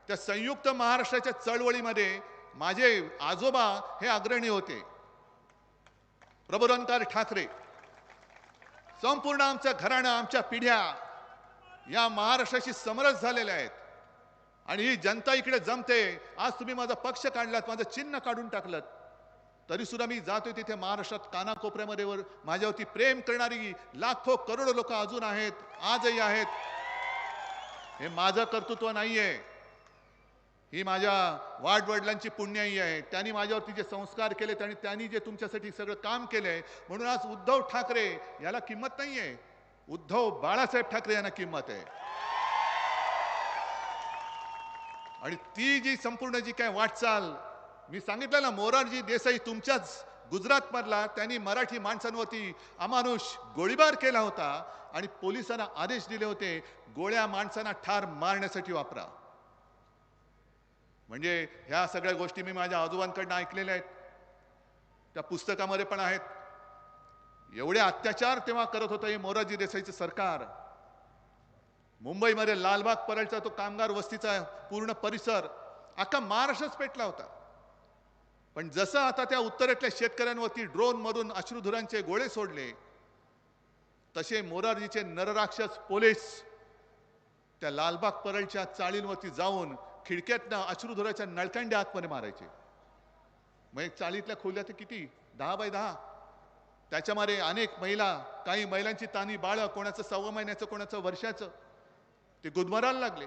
त्या संयुक्त महाराष्ट्राच्या चळवळीमध्ये माझे आजोबा हे अग्रणी होते. प्रबोधनकार ठाकरे, संपूर्ण आमचं घराणं, आमच्या पिढ्या या महाराष्ट्राशी समरस झालेल्या आहेत. आणि ही जनता इकडे जमते. आज तुम्ही माझा पक्ष काढलात, माझं चिन्ह काढून टाकलं, तरी सुद्धा मी जातोय तिथे महाराष्ट्रात कानाकोपऱ्यामध्ये माझ्यावरती प्रेम करणारी लाखो करोडो लोक अजून आहेत, आजही आहेत. हे माझं कर्तृत्व नाहीये, ही माझ्या वाडवडिलांची पुण्याई आहे. त्यांनी माझ्यावरती जे संस्कार केले आणि त्यांनी जे तुमच्यासाठी सगळं काम केलंय, म्हणून आज उद्धव ठाकरे याला किंमत नाहीये. उद्धव बाळासाहेब ठाकरे यांना किंमत आहे. आणि ती जी संपूर्ण जी काय वाटचाल मी सांगितलं ना, मोरारजी देसाई तुमच्याच गुजरात मधला, त्यांनी मराठी माणसांवरती अमानुष गोळीबार केला होता आणि पोलिसांना आदेश दिले होते गोळ्या माणसांना ठार मारण्यासाठी वापरा. म्हणजे ह्या सगळ्या गोष्टी मी माझ्या आजोबांकडून ऐकलेल्या आहेत, त्या पुस्तकामध्ये पण आहेत. एवढे अत्याचार तेव्हा करत होतं हे मोरारजी देसाईचं सरकार. मुंबईमध्ये लालबाग परळचा तो कामगार वस्तीचा पूर्ण परिसर अख्खा महाराष्ट्रच पेटला होता. पण जसं आता त्या उत्तरेतल्या शेतकऱ्यांवरती ड्रोन मधून अश्रुधुरांचे गोळे सोडले, तसे मोरारजीचे नरराक्षस पोलीस त्या लालबाग परळच्या चाळींवरती जाऊन खिडक्यातनं अश्रुधुराच्या नळकांड्या आतमध्ये मारायचे. मग एक चाळीतल्या खोल्या ते किती 10 बाय 10, त्याच्यामध्ये अनेक महिला, काही महिलांची तानी बाळ, कोणाचं 1.25 महिन्याचं, कोणाचं वर्षाचं, ते गुदमरायला लागले.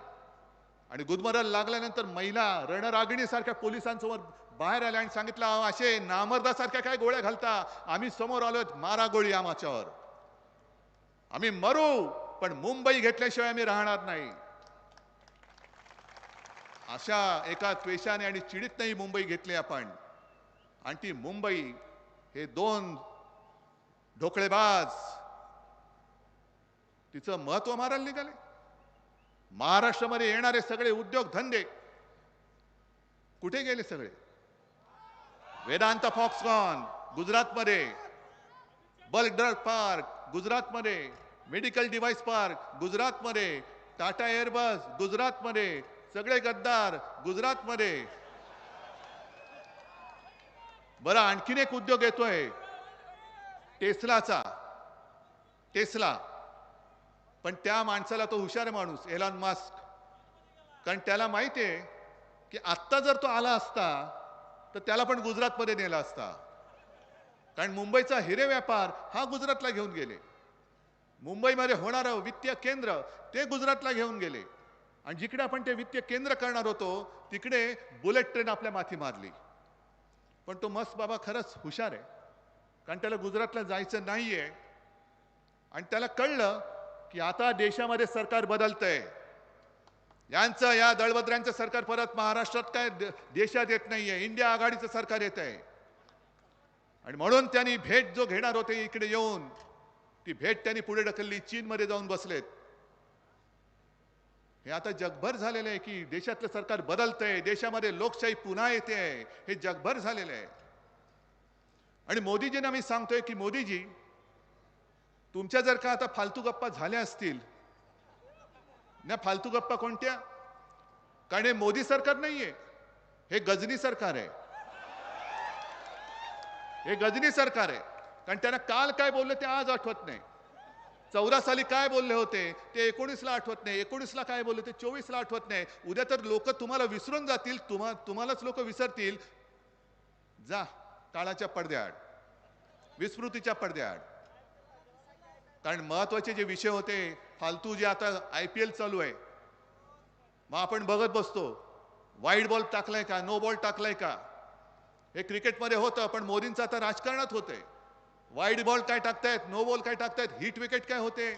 आणि गुदमरायला लागल्यानंतर महिला रणरागिणीसारख्या पोलिसांसमोर बाहेर आल्या आणि सांगितलं, असे नामर्दासारख्या काय गोळ्या घालता, आम्ही समोर आलोत, मारा गोळी आमच्यावर, आम्ही मरू पण मुंबई घेतल्याशिवाय आम्ही राहणार नाही. अशा एका त्वेषाने आणि चिडीतनंही मुंबई घेतली आपण. आणि ती मुंबई हे 2 ढोकळेबाज तिचं महत्व मारायला निघाले. महाराष्ट्रामध्ये येणारे सगळे उद्योग धंदे कुठे गेले? सगळे वेदांत फॉक्सकॉन गुजरातमध्ये, बल्क ड्रग पार्क गुजरातमध्ये, मेडिकल डिव्हाइस पार्क गुजरातमध्ये, टाटा एअरबस गुजरातमध्ये, सगळे गद्दार गुजरातमध्ये. बरं, आणखीन एक उद्योग येतोय टेस्लाचा. टेस्ला, पण त्या माणसाला, तो हुशार माणूस एलॉन मस्क, कारण त्याला माहिती आहे की आत्ता जर तो आला असता तर त्याला पण गुजरातमध्ये नेला असता. कारण मुंबईचा हिरे व्यापार हा गुजरातला घेऊन गेले. मुंबईमध्ये होणारं वित्तीय केंद्र ते गुजरातला घेऊन गेले. आणि जिकडे आपण ते वित्तीय केंद्र करणार होतो तिकडे बुलेट ट्रेन आपल्या माथी मारली. पण तो मस्क बाबा खरंच हुशार आहे, कारण त्याला गुजरातला जायचं नाहीये. आणि त्याला कळलं की आता देशामध्ये सरकार बदलतंय, यांचं या दळभद्रांचं सरकार परत महाराष्ट्रात काय देशात येत नाहीये, इंडिया आघाडीचं सरकार येत आहे. आणि म्हणून त्यांनी भेट जो घेणार होते इकडे येऊन, ती भेट त्यांनी पुढे ढकलली, चीनमध्ये जाऊन बसलेत. हे आता जगभर झालेलं आहे की देशातलं सरकार बदलतंय, देशामध्ये लोकशाही पुन्हा येते, हे जगभर झालेलं आहे. आणि मोदीजींना मी सांगतोय की मोदीजी, तुमच्या जर का आता फालतू गप्पा झाल्या असतील ना, फालतू गप्पा कोणत्या? कारण हे मोदी सरकार नाहीये, हे गजनी सरकार आहे. हे गजनी सरकार आहे. कारण त्यांना काल काय बोलले ते आज आठवत नाही. 14 साली काय बोलले होते ते 19ला आठवत नाही. 19ला काय बोलले ते 24ला आठवत नाही. उद्या तर लोक तुम्हाला विसरून जातील, तुम्हालाच लोक विसरतील. जा काळाच्या पडद्याआड, विस्मृतीच्या पडद्याआड. कारण महत्वाचे जे विषय होते फालतू, जे आता IPL चालू आहे, मग आपण बघत बसतो वाईड बॉल टाकलाय का, नो बॉल टाकलाय का. हे क्रिकेटमध्ये होतं, पण मोदींचं आता राजकारणात होतंय. वाईड बॉल काय टाकतायत, नो बॉल काय टाकतायत, हिट विकेट काय होते.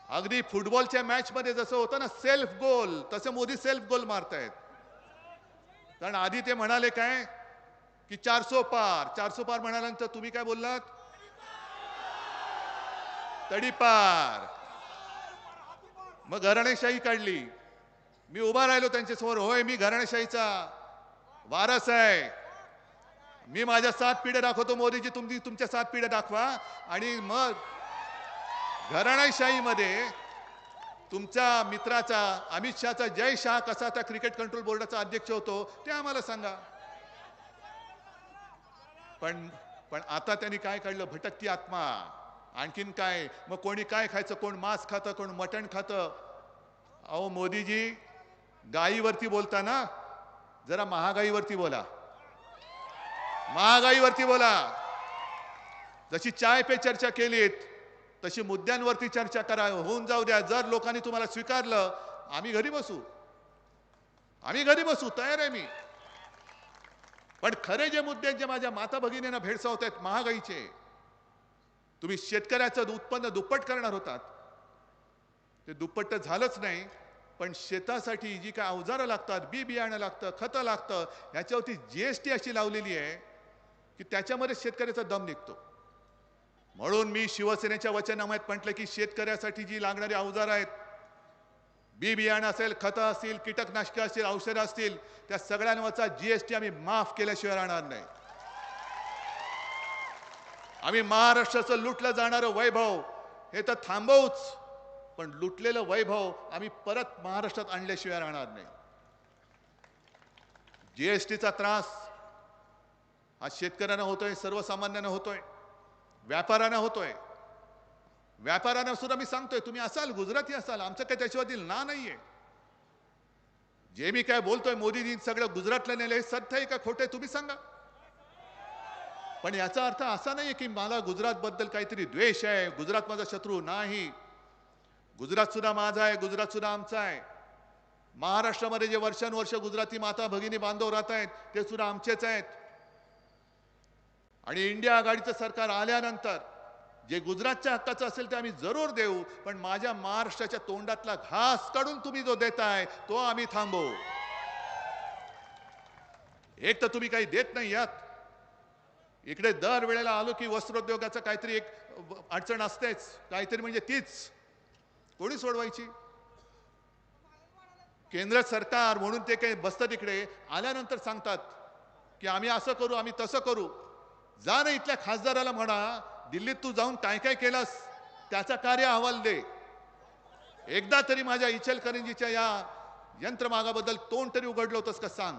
अगदी फुटबॉलच्या मॅच मध्ये जसं होतं ना सेल्फ गोल, तसं मोदी सेल्फ गोल मारतायत. कारण आधी ते म्हणाले काय की 400 पार, 400 पार म्हणाल्यानंतर तुम्ही काय बोललात, तडीपार. मग घराणेशाही काढली. मी उभा राहिलो त्यांच्यासमोर, होय मी घराणेशाहीचा वारस आहे, मी माझ्या 7 पिढ्या दाखवतो, मोदीजी तुम्ही तुमच्या 7 पिढ्या दाखवा. आणि मग घराणेशाहीमध्ये तुमच्या मित्राचा अमित शहाचा जय शहा कसा त्या क्रिकेट कंट्रोल बोर्डाचा अध्यक्ष होतो ते आम्हाला सांगा. पण पण आता त्यांनी काय काढलं, भटकती आत्मा. आणखीन काय, मग कोणी काय खायचं, कोण मांस खातं, कोण मटण खातं. अहो मोदीजी, गायीवरती बोलताना जरा महागाईवरती बोला, महागाईवरती बोला. जशी चाय पे चर्चा केलीत तशी मुद्द्यांवरती चर्चा करा, होऊन जाऊ द्या. जर लोकांनी तुम्हाला स्वीकारलं, आम्ही घरी बसू, आम्ही घरी बसू, तयार आहे मी. पण खरे जे मुद्दे जे माझ्या माता भगिनींना भेडसावत आहेत, महागाईचे, तुम्ही शेतकऱ्याचं उत्पन्न दुप्पट करणार होतात, ते दुप्पट तर झालंच नाही. पण शेतासाठी जी काय अवजारं लागतात, बी बियाणं लागतं, खतं लागतं, याच्यावरती जीएसटी अशी लावलेली आहे की त्याच्यामध्ये शेतकऱ्याचा दम निघतो. म्हणून मी शिवसेनेच्या वचननाम्यात म्हटलं की शेतकऱ्यासाठी जी लागणारी अवजारं आहेत, बी बियाणं असेल, खतं असतील, कीटकनाशकं असतील, औषधं असतील, त्या सगळ्यांवरचा जीएसटी आम्ही माफ केल्याशिवाय राहणार नाही. आम्ही महाराष्ट्राचं लुटलं जाणारं वैभव हे तर थांबवूच, पण लुटलेलं वैभव आम्ही परत महाराष्ट्रात आणल्याशिवाय राहणार नाही. जीएसटीचा त्रास हा शेतकऱ्यांना होतोय, सर्वसामान्यांना होतोय, व्यापाऱ्यांना होतोय. व्यापाऱ्यांना सुद्धा मी सांगतोय, तुम्ही असाल गुजराती असाल, आमचं काही त्याच्यावरती ना नाहीये. जे मी काय बोलतोय मोदीजी सगळं गुजरातला नेलं, हे सत्य आहे का खोटे तुम्ही सांगा. पण याचा अर्थ असा नाहीये की मला गुजरात बद्दल काहीतरी द्वेष आहे, गुजरात माझा शत्रू नाही. गुजरात सुद्धा माझा आहे, गुजरात सुद्धा आमचा आहे. महाराष्ट्रामध्ये जे वर्षानुवर्ष गुजराती माता भगिनी बांधव राहत आहेत ते सुद्धा आमचेच आहेत. आणि इंडिया आघाडीचं सरकार आल्यानंतर जे गुजरातच्या हक्काचं असेल ते आम्ही जरूर देऊ, पण माझ्या महाराष्ट्राच्या तोंडातला घास काढून तुम्ही जो देताय तो आम्ही थांबवू. एक तर तुम्ही काही देत नाही यात. इकडे दर वेळेला आलो की वस्त्रोद्योगाचं काहीतरी एक अडचण असतेच, काहीतरी म्हणजे तीच कोणी सोडवायची. केंद्र सरकार म्हणून ते काही बसतात इकडे, आल्यानंतर सांगतात की आम्ही असं करू, आम्ही तसं करू. जा ना इथल्या खासदाराला म्हणा, दिल्लीत तू जाऊन काय काय केलंस त्याचा कार्य अहवाल दे. एकदा तरी माझ्या इचलकरंजीच्या या यंत्रमागाबद्दल तोंड तरी उघडलं होतंस का सांग.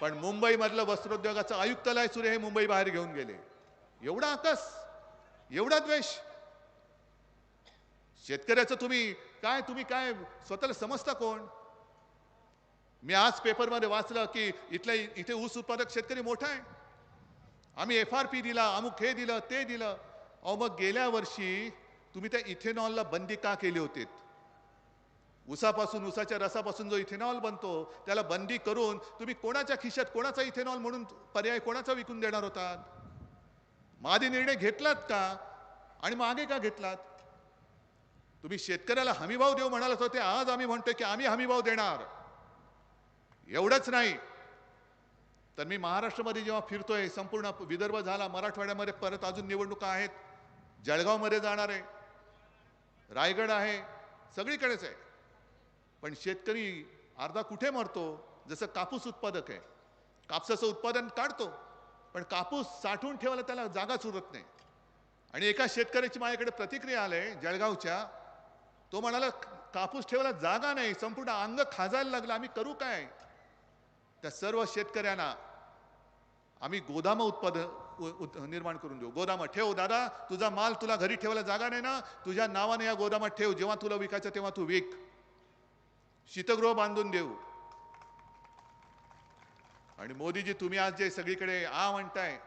पण मुंबईमधलं वस्त्रोद्योगाचं आयुक्तालय सुरे हे मुंबई बाहेर घेऊन गेले. एवढा आकस, एवढा द्वेष. शेतकऱ्याचं तुम्ही काय स्वतःला समजता कोण. मी आज पेपरमध्ये वाचलं की इथे ऊस उत्पादक शेतकरी मोठा आहे, आम्ही FRP दिला, अमुक हे दिलं ते दिलं. अहो मग गेल्या वर्षी तुम्ही त्या इथेनॉलला बंदी का केली होती. ऊसापासून, ऊसाच्या रसापासून जो इथेनॉल बनतो त्याला बंदी करून तुम्ही कोणाच्या खिशात कोणाचा इथेनॉल म्हणून पर्याय कोणाचा विकून देणार होतात. मादी निर्णय घेतलात का आणि मागे का घेतलात. तुम्ही शेतकऱ्याला हमीभाव देऊ म्हणालात होते, आज आम्ही म्हणतोय की आम्ही हमीभाव देणार. एवढंच नाही तर मी महाराष्ट्रामध्ये जेव्हा फिरतोय, संपूर्ण विदर्भ झाला, मराठवाड्यामध्ये परत अजून निवडणुका आहेत, जळगावमध्ये जाणार आहे, रायगड आहे, सगळीकडेच आहे. पण शेतकरी अर्धा कुठे मरतो. जसं कापूस उत्पादक आहे, कापसाचं उत्पादन काढतो, पण कापूस साठवून ठेवायला त्याला जागाच उरत नाही. आणि एका शेतकऱ्याची माझ्याकडे प्रतिक्रिया आली जळगावच्या. तो म्हणाला कापूस ठेवायला जागा नाही, संपूर्ण अंग खाजायला लागलं, आम्ही करू काय. त्या सर्व शेतकऱ्यांना आम्ही गोदाम निर्माण करून देऊ. गोदाम ठेव दादा, तुझा माल तुला घरी ठेवायला जागा नाही ना, तुझ्या नावाने या गोदामात ठेव, जेव्हा तुला विकायचं तेव्हा तू विक. शीतगृह बांधून देऊ. आणि मोदीजी तुम्ही आज जे सगळीकडे म्हणताय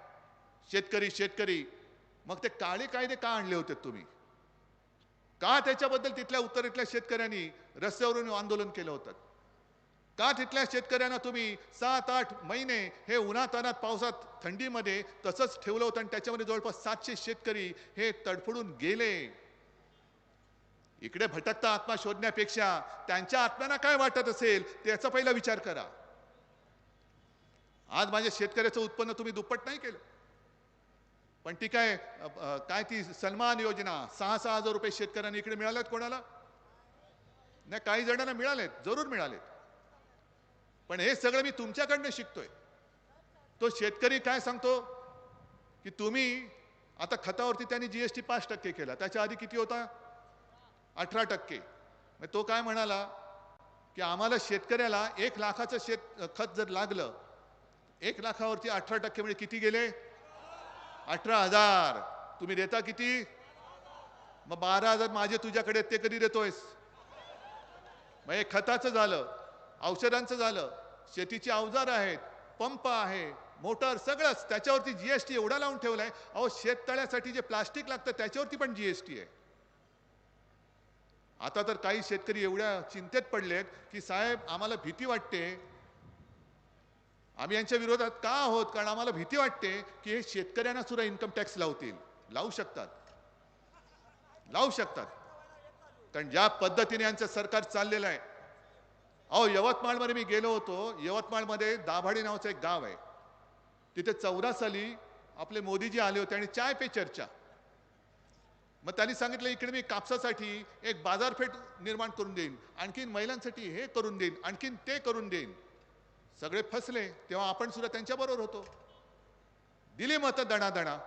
शेतकरी शेतकरी, मग ते काळे कायदे का आणले होते तुम्ही. का त्याच्याबद्दल तिथल्या उत्तरेतल्या शेतकऱ्यांनी रस्त्यावरून आंदोलन केलं होतं? का तिथल्या शेतकऱ्यांना तुम्ही 7-8 महिने हे उन्हातान्हात पावसात थंडीमध्ये तसंच ठेवलं होतं आणि त्याच्यामध्ये जवळपास 700 शेतकरी हे तडफडून गेले? इकडे भटकता आत्मा शोधण्यापेक्षा त्यांच्या आत्म्यांना काय वाटत असेल त्याचा पहिला विचार करा. आज माझ्या शेतकऱ्याचं उत्पन्न तुम्ही दुप्पट नाही केलं, पण ती काय ती सन्मान योजना 6-6 हजार रुपये शेतकऱ्यांना इकडे मिळालेत. कोणाला नाही, काही जणांना मिळालेत, जरूर मिळालेत. पण हे सगळं मी तुमच्याकडनं शिकतोय. तो शेतकरी काय सांगतो की तुम्ही आता खतावरती त्यांनी जीएसटी 5% केला, त्याच्या आधी किती होता? 18%. मग तो काय म्हणाला की आम्हाला शेतकऱ्याला 1 लाखाचं खत जर लागलं, 1 लाखावरती 18% म्हणजे किती गेले? 18,000. तुम्ही देता किती? मग 12,000 माझे तुझ्याकडे, ते कधी देतोयस? मग हे खताचं झालं, औषधांचं झालं, शेतीची अवजार आहेत, पंप आहे, मोटर, सगळंच त्याच्यावरती जीएसटी एवढा लावून ठेवलाय. अहो, शेततळ्यासाठी जे प्लास्टिक लागतं त्याच्यावरती पण जीएसटी आहे. आता तर काही शेतकरी एवढ्या चिंतेत पडलेत की साहेब आम्हाला भीती वाटते. आम्ही यांच्या विरोधात का आहोत? कारण आम्हाला भीती वाटते की हे शेतकऱ्यांना सुद्धा इन्कम टॅक्स लावतील. लावू शकतात, लावू शकतात. कारण ज्या पद्धतीने यांचं सरकार चाललेलं आहे. अहो, यवतमाळमध्ये मी गेलो होतो. यवतमाळमध्ये दाभाडी नावाचं एक गाव आहे. तिथे 14 साली आपले मोदीजी आले होते आणि चाय पे चर्चा. मग त्यांनी सांगितलं इकडे मी कापसासाठी एक बाजारपेठ निर्माण करून देईन, आणखीन महिलांसाठी हे करून देईन, आणखीन ते करून देईन. सगळे फसले. तेव्हा आपण सुद्धा त्यांच्याबरोबर होतो. दिली मतं दणादणा.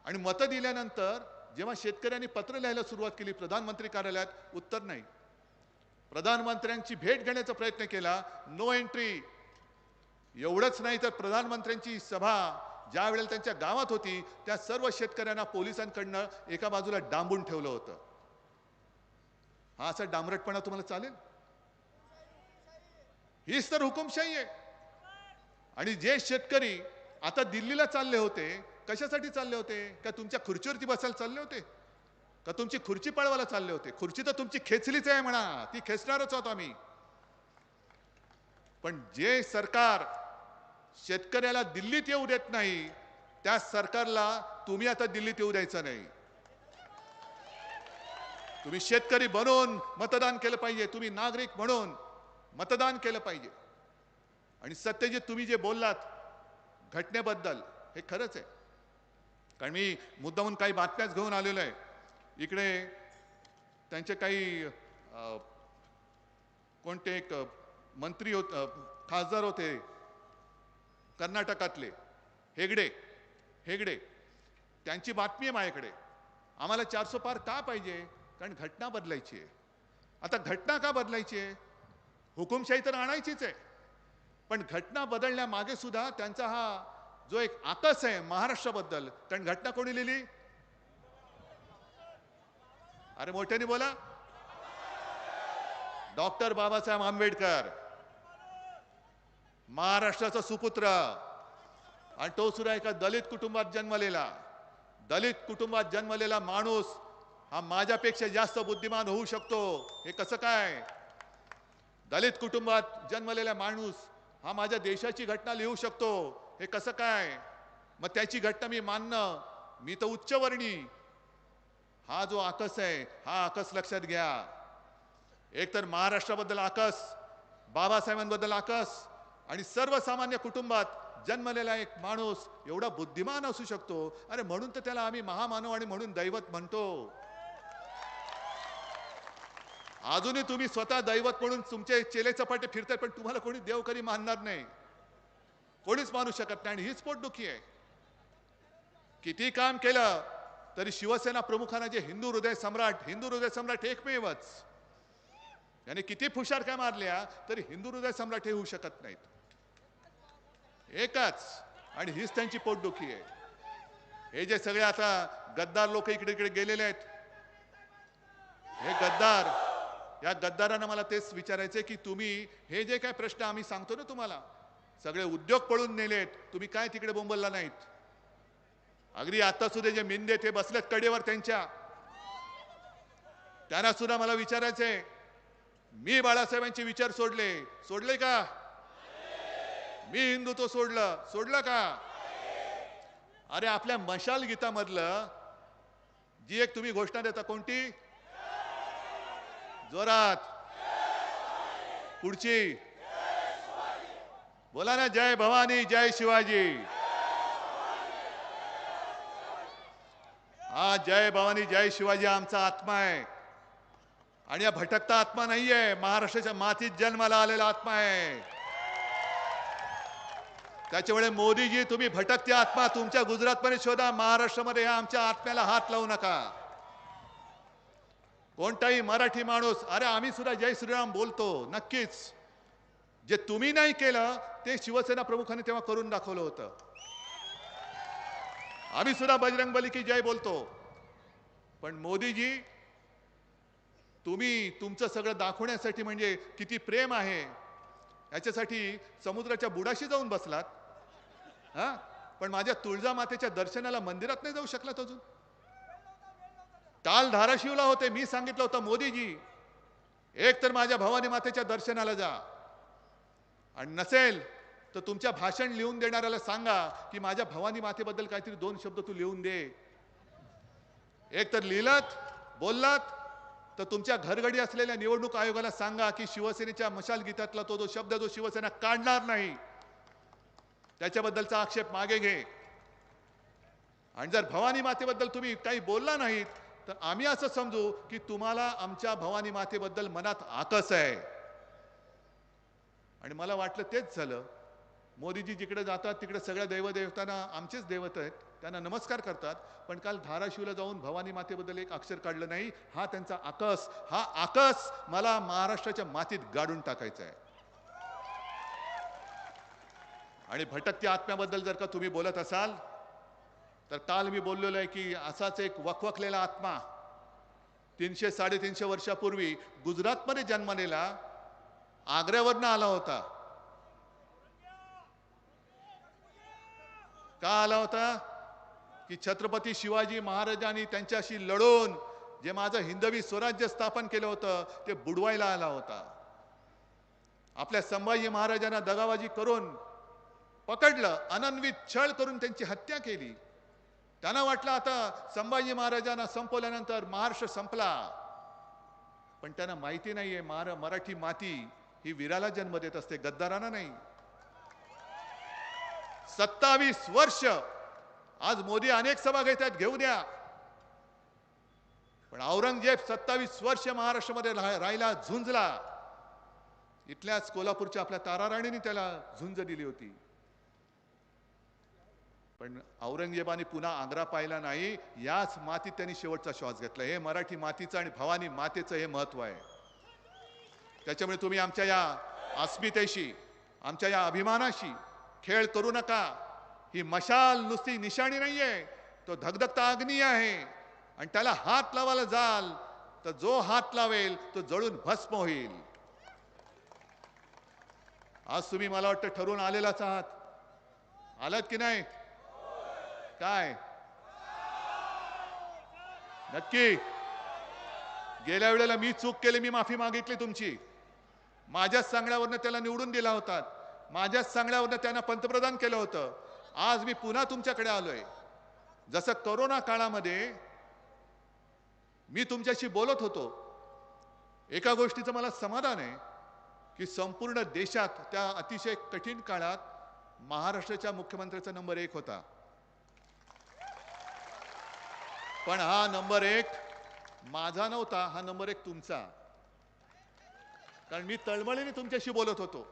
आणि मतं दिल्यानंतर जेव्हा शेतकऱ्यांनी पत्र लिहायला सुरुवात केली प्रधानमंत्री कार्यालयात, उत्तर नाही. प्रधानमंत्र्यांची भेट घेण्याचा प्रयत्न केला, नो एंट्री. एवढंच नाही तर प्रधानमंत्र्यांची सभा ज्या वेळेला त्यांच्या गावात होती त्या सर्व शेतकऱ्यांना पोलिसांकडनं एका बाजूला डांबून ठेवलं होतं. हा असा डांबरटपणा तुम्हाला चालेल? हीच तर हुकुमशाही आहे. आणि जे शेतकरी आता दिल्लीला चालले होते, कशासाठी चालले होते? का तुमच्या खुर्चीवरती बसायला चालले होते? का तुमची खुर्ची पळवायला चालले होते? खुर्ची तर तुमची खेचलीच आहे म्हणा, ती खेचणारच आहोत आम्ही. पण जे सरकार शेतकऱ्याला दिल्लीत येऊ देत नाही त्या सरकारला तुम्ही आता दिल्लीत येऊ द्यायचं नाही. तुम्ही शेतकरी बनून मतदान केलं पाहिजे. तुम्ही नागरिक म्हणून मतदान केलं पाहिजे. आणि सत्यजित, तुम्ही जे बोललात घटनेबद्दल हे खरंच आहे. कारण मी मुद्दामून काही बातम्याच घेऊन आलेलो आहे. इकडे त्यांचे काही कोणते एक मंत्री खासदार होते कर्नाटकातले, हेगडे. त्यांची बातमी आहे माझ्याकडे. आम्हाला 400 पार का पाहिजे? कारण घटना बदलायची आहे. आता घटना का बदलायची आहे? हुकुमशाही तर आणायचीच आहे, पण घटना बदलण्यामागे सुद्धा त्यांचा हा जो एक आकस आहे महाराष्ट्राबद्दल. कारण घटना कोणी लिहिली? अरे मोठ्याने बोला. डॉक्टर बाबासाहेब आंबेडकर, महाराष्ट्राचा सुपुत्र. आणि तो सुद्धा एका दलित कुटुंबात जन्मलेला माणूस हा माझ्यापेक्षा जास्त बुद्धिमान होऊ शकतो. हे कसं काय? दलित कुटुंबात जन्मलेला माणूस हा माझ्या देशाची घटना लिहू शकतो. हे कसं काय? मग त्याची घटना मी मानणं, मी तर उच्चवर्णी. हा जो आकस आहे, हा आकस लक्षात घ्या. एक तर महाराष्ट्राबद्दल आकस, बाबासाहेबांबद्दल आकस, आणि सर्वसामान्य कुटुंबात जन्मलेला एक माणूस एवढा बुद्धिमान असू शकतो. अरे म्हणून तर त्याला आम्ही महामानव आणि म्हणून दैवत म्हणतो. अजूनही तुम्ही स्वतः दैवत म्हणून तुमचे चेले चपाटे फिरतात, पण तुम्हाला कोणी देव कधी मानणार नाही, कोणीच मानू शकत नाही. आणि हीच पोटदुखी आहे. किती काम केलं तरी शिवसेना प्रमुखांना जे हिंदू हृदय सम्राट एकमेवच, याने किती फुशारक्या मारल्या तरी हिंदू हृदय सम्राट हे होऊ शकत नाहीत. एकच. आणि हीच त्यांची पोटदुखी आहे. हे जे सगळे आता गद्दार लोक इकडे इकडे गेलेले आहेत, हे गद्दार, या गद्दारांना मला तेच विचारायचंय की तुम्ही हे जे काय प्रश्न आम्ही सांगतो ना तुम्हाला, सगळे उद्योग पळून नेलेत, तुम्ही काय तिकडे बोंबलला नाहीत? अगदी आता सुद्धा जे मिंदे ते बसलेत कडेवर त्यांच्या, त्यांना सुद्धा मला विचारायचंय, मी बाळासाहेबांचे विचार सोडले का? मी हिंदुत्व सोडलं का? अरे आपल्या मशाल गीतामधलं जी एक तुम्ही घोषणा देता, कोणती? जोरात पुढची बोला ना, जय भवानी जय शिवाजी. हा जय भवानी जय शिवाजी आमचा आत्मा आहे आणि हा भटकता आत्मा नाहीये, महाराष्ट्राच्या मातीत जन्माला आलेला आत्मा आहे. त्याच्यामुळे मोदीजी, तुम्ही भटकते आत्मा तुमच्या गुजरातमध्ये शोधा, महाराष्ट्रामध्ये या आमच्या आत्म्याला हात लावू नका. कोणताही मराठी माणूस, अरे आम्ही सुद्धा जय श्रीराम बोलतो नक्कीच, जे तुम्ही नाही केलं ते शिवसेना प्रमुखांनी तेव्हा करून दाखवलं होतं. आम्ही सुद्धा बजरंग बली की जय बोलतो. पण मोदीजी, तुम्ही तुमचं सगळं दाखवण्यासाठी, म्हणजे किती प्रेम आहे याच्यासाठी समुद्राच्या बुडाशी जाऊन बसलात. हा, पण माझ्या तुळजा मातेच्या दर्शनाला मंदिरात नाही जाऊ शकलात अजून. काल धाराशिवला होते, मी सांगितलं होतं मोदीजी, एक तर माझ्या भवानी मातेच्या दर्शनाला जा, आणि नसेल तर तुमच्या भाषण लिहून देणाऱ्याला सांगा की माझ्या भवानी मातेबद्दल काहीतरी 2 शब्द तू लिहून दे. एक तर लिहिलात बोललात तर तुमच्या घरगडी असलेल्या निवडणूक आयोगाला सांगा की शिवसेनेच्या मशाल गीतातला तो शब्द जो शिवसेना काढणार नाही त्याच्याबद्दलचा आक्षेप मागे घे. आणि जर भवानी मातेबद्दल तुम्ही काही बोलला नाहीत तर आम्ही असं समजू की तुम्हाला आमच्या भवानी मातेबद्दल मनात आकस आहे. आणि मला वाटलं तेच झालं. मोदीजी जिकडे जातात तिकडे सगळ्या दैवदेवतांना आमचेच दैवत आहेत, त्यांना नमस्कार करतात, पण काल धाराशिवला जाऊन भवानी मातेबद्दल एक अक्षर काढलं नाही. हा त्यांचा आकस, हा आकस मला महाराष्ट्राच्या मातीत गाडून टाकायचा आहे. आणि भटकत्या आत्म्याबद्दल जर का तुम्ही बोलत असाल तर काल मी बोललेलो आहे की असाच एक वखवखलेला आत्मा 300-350 वर्षापूर्वी गुजरातमध्ये जन्मलेला आग्र्यावरनं आला होता. का आला होता? की छत्रपती शिवाजी महाराजांनी त्यांच्याशी लढून जे माझं हिंदवी स्वराज्य स्थापन केलं होतं ते बुडवायला आला होता. आपल्या संभाजी महाराजांना दगाबाजी करून पकडलं, अनन्वित छळ करून त्यांची हत्या केली. त्यांना वाटलं आता संभाजी महाराजांना संपवल्यानंतर महाराष्ट्र संपला, पण त्यांना माहिती नाहीये मराठी माती ही वीराला जन्म देत असते, गद्दारांना नाही. 27 वर्ष आज मोदी अनेक सभा घेतात, घेऊ द्या, पण औरंगजेब 27 वर्ष महाराष्ट्रामध्ये राहिला, झुंजला. इथल्याच कोल्हापूरच्या आपल्या ताराराणीने त्याला झुंज दिली होती. पण औरंगजेबाने पुन्हा आग्रा पाहिला नाही, याच मातीत त्यांनी शेवटचा श्वास घेतला. हे मराठी मातीचं आणि भवानी मातेचं हे महत्व आहे. त्याच्यामुळे तुम्ही आमच्या या अस्मितेशी, आमच्या या अभिमानाशी खेळ करू नका. ही मशाल नुसती निशाणी नाहीये, तो धगधगता अग्नी आहे. आणि त्याला हात लावायला जाल तर जो हात लावेल तो जळून भस्म होईल. आज तुम्ही मला वाटतं ठरवून आलेलाच आहात. आलात की नाही? काय नक्की? गेल्या वेळेला मी चूक केली, मी माफी मागितली तुमची. माझ्याच सांगण्यावरनं त्याला निवडून दिला होता, माझ्याच सांगण्यावरनं त्यांना पंतप्रधान केलं होतं. आज मी पुन्हा तुमच्याकडे आलोय. जसं कोरोना काळामध्ये मी तुमच्याशी बोलत होतो, एका गोष्टीचं मला समाधान आहे की संपूर्ण देशात त्या अतिशय कठीण काळात महाराष्ट्राच्या मुख्यमंत्र्याचा नंबर 1 होता. पण हा नंबर 1 माझा नव्हता, हा नंबर 1 तुमचा. कारण मी तळमळीने तुमच्याशी बोलत होतो.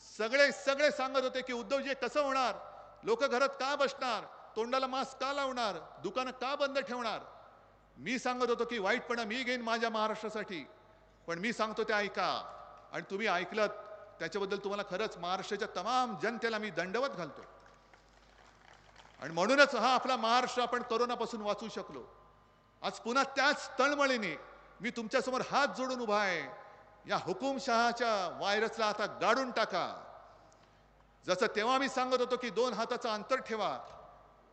सगळे सांगत होते की उद्धवजी कसं होणार, लोक घरात का बसणार, तोंडाला मास्क का लावणार, दुकानं का बंद ठेवणार. मी सांगत होतो की वाईटपणा मी घेईन माझ्या महाराष्ट्रासाठी, पण मी सांगतो ते ऐका. आणि तुम्ही ऐकलत, त्याच्याबद्दल तुम्हाला खरंच महाराष्ट्राच्या तमाम जनतेला मी दंडवत घालतो. आणि म्हणूनच हा आपला महाराष्ट्र आपण कोरोनापासून वाचू शकलो. आज पुन्हा त्याच तळमळीने मी तुमच्यासमोर हात जोडून उभा आहे. या हुकुमशहाच्या व्हायरसला आता गाडून टाका. जसं तेव्हा मी सांगत होतो की 2 हाताचं अंतर ठेवा,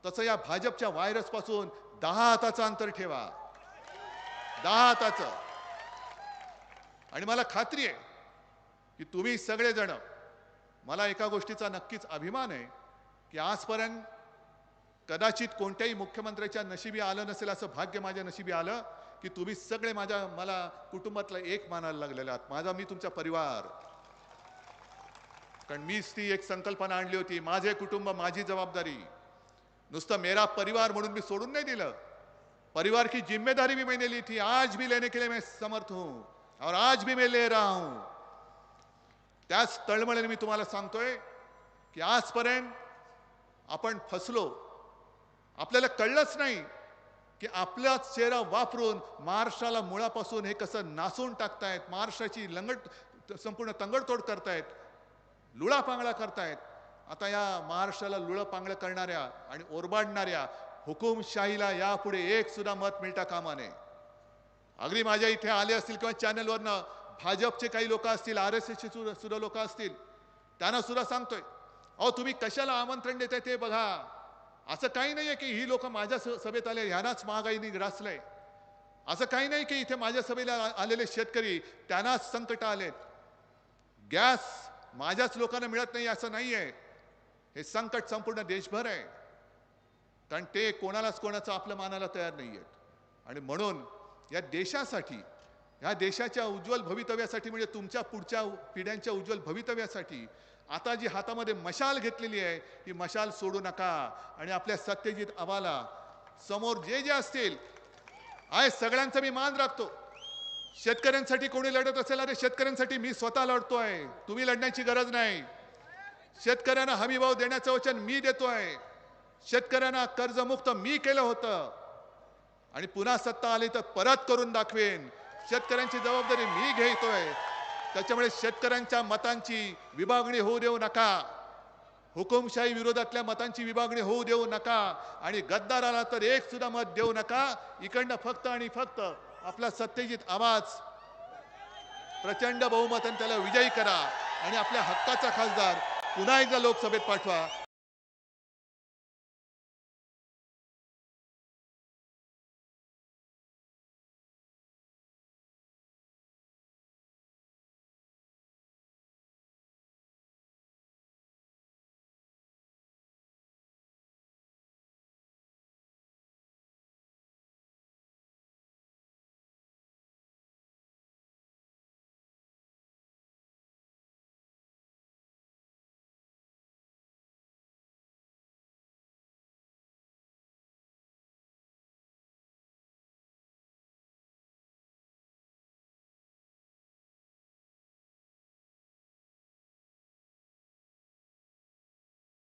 तसं या भाजपच्या व्हायरस पासून 10 हाताचं अंतर ठेवा. 10 हाताचं. आणि मला खात्री आहे की तुम्ही सगळेजण, मला एका गोष्टीचा नक्कीच अभिमान आहे की आजपर्यंत कदाचित कोणत्याही मुख्यमंत्र्याच्या नशिबी आलं नसेल असं भाग्य माझ्या नशिबी आलं की तुम्ही सगळे मला कुटुंबातला एक मानायला लागलेले आहात. मी तुमचा परिवार. कारण मीच ती एक संकल्पना आणली होती, माझे कुटुंब माझी जबाबदारी. नुसतं मेरा परिवार म्हणून मी सोडून नाही दिलं. परिवार की जिम्मेदारी भी मैंने ली थी, आज भी लेने के लिए मैं समर्थ हूं और आज भी मैं ले रहा हूं. त्याच तळमळीने मी तुम्हाला सांगतोय की आजपर्यंत आपण फसलो. आपल्याला कळलंच नाही की आपला चेहरा वापरून महाराष्ट्राला मुळापासून हे कसं नासून टाकतायत, महाराष्ट्राची संपूर्ण तंगडतोड करतायत, लुळापांगळा करतायत. आता या महाराष्ट्राला लुळापांगळं करणाऱ्या आणि ओरबाडणाऱ्या हुकुमशाहीला यापुढे एक सुद्धा मत मिळता कामा नये. अगदी माझ्या इथे आले असतील किंवा चॅनलवरनं भाजपचे काही लोक असतील, RSSचे सुद्धा लोक असतील, त्यांना सुद्धा सांगतोय, अहो तुम्ही कशाला आमंत्रण देताय ते बघा. असं काही नाहीये की ही लोक माझ्या सभेत आले ह्यांनाच महागाईने ग्रासलंय. असं काही नाही की इथे माझ्या सभेला आलेले शेतकरी त्यांनाच संकट आलेत. गॅस माझ्याच लोकांना मिळत नाही असं नाहीये. हे संकट संपूर्ण देशभर आहे. कारण ते कोणाचं आपलं मानायला तयार नाहीयेत. आणि म्हणून या देशासाठी, या देशाच्या उज्ज्वल भवितव्यासाठी, म्हणजे तुमच्या पुढच्या पिढ्यांच्या उज्ज्वल भवितव्यासाठी आता जी हातामध्ये मशाल घेतलेली आहे ही मशाल सोडू नका. आणि आपल्या सत्यजित आबाला समोर जे जे असतील, आहे सगळ्यांचा मी मान राखतो. शेतकऱ्यांसाठी कोणी लढत असेल, अरे शेतकऱ्यांसाठी मी स्वतः लढतोय, तुम्ही लढण्याची गरज नाही. शेतकऱ्यांना हमीभाव देण्याचं वचन मी देतोय. शेतकऱ्यांना कर्जमुक्त मी केलं होतं आणि पुन्हा सत्ता आली तर परत करून दाखवेन. शेतकऱ्यांची जबाबदारी मी घेतोय. त्याच्यामुळे शेतकऱ्यांच्या मतांची विभागणी होऊ देऊ नका. हुकुमशाही विरोधातल्या मतांची विभागणी होऊ देऊ नका. आणि गद्दाराला तर एक सुद्धा मत देऊ नका. इकडनं फक्त आणि फक्त आपला सत्यजित आवाज प्रचंड बहुमताने त्याला विजयी करा आणि आपल्या हक्काचा खासदार पुन्हा एकदा लोकसभेत पाठवा.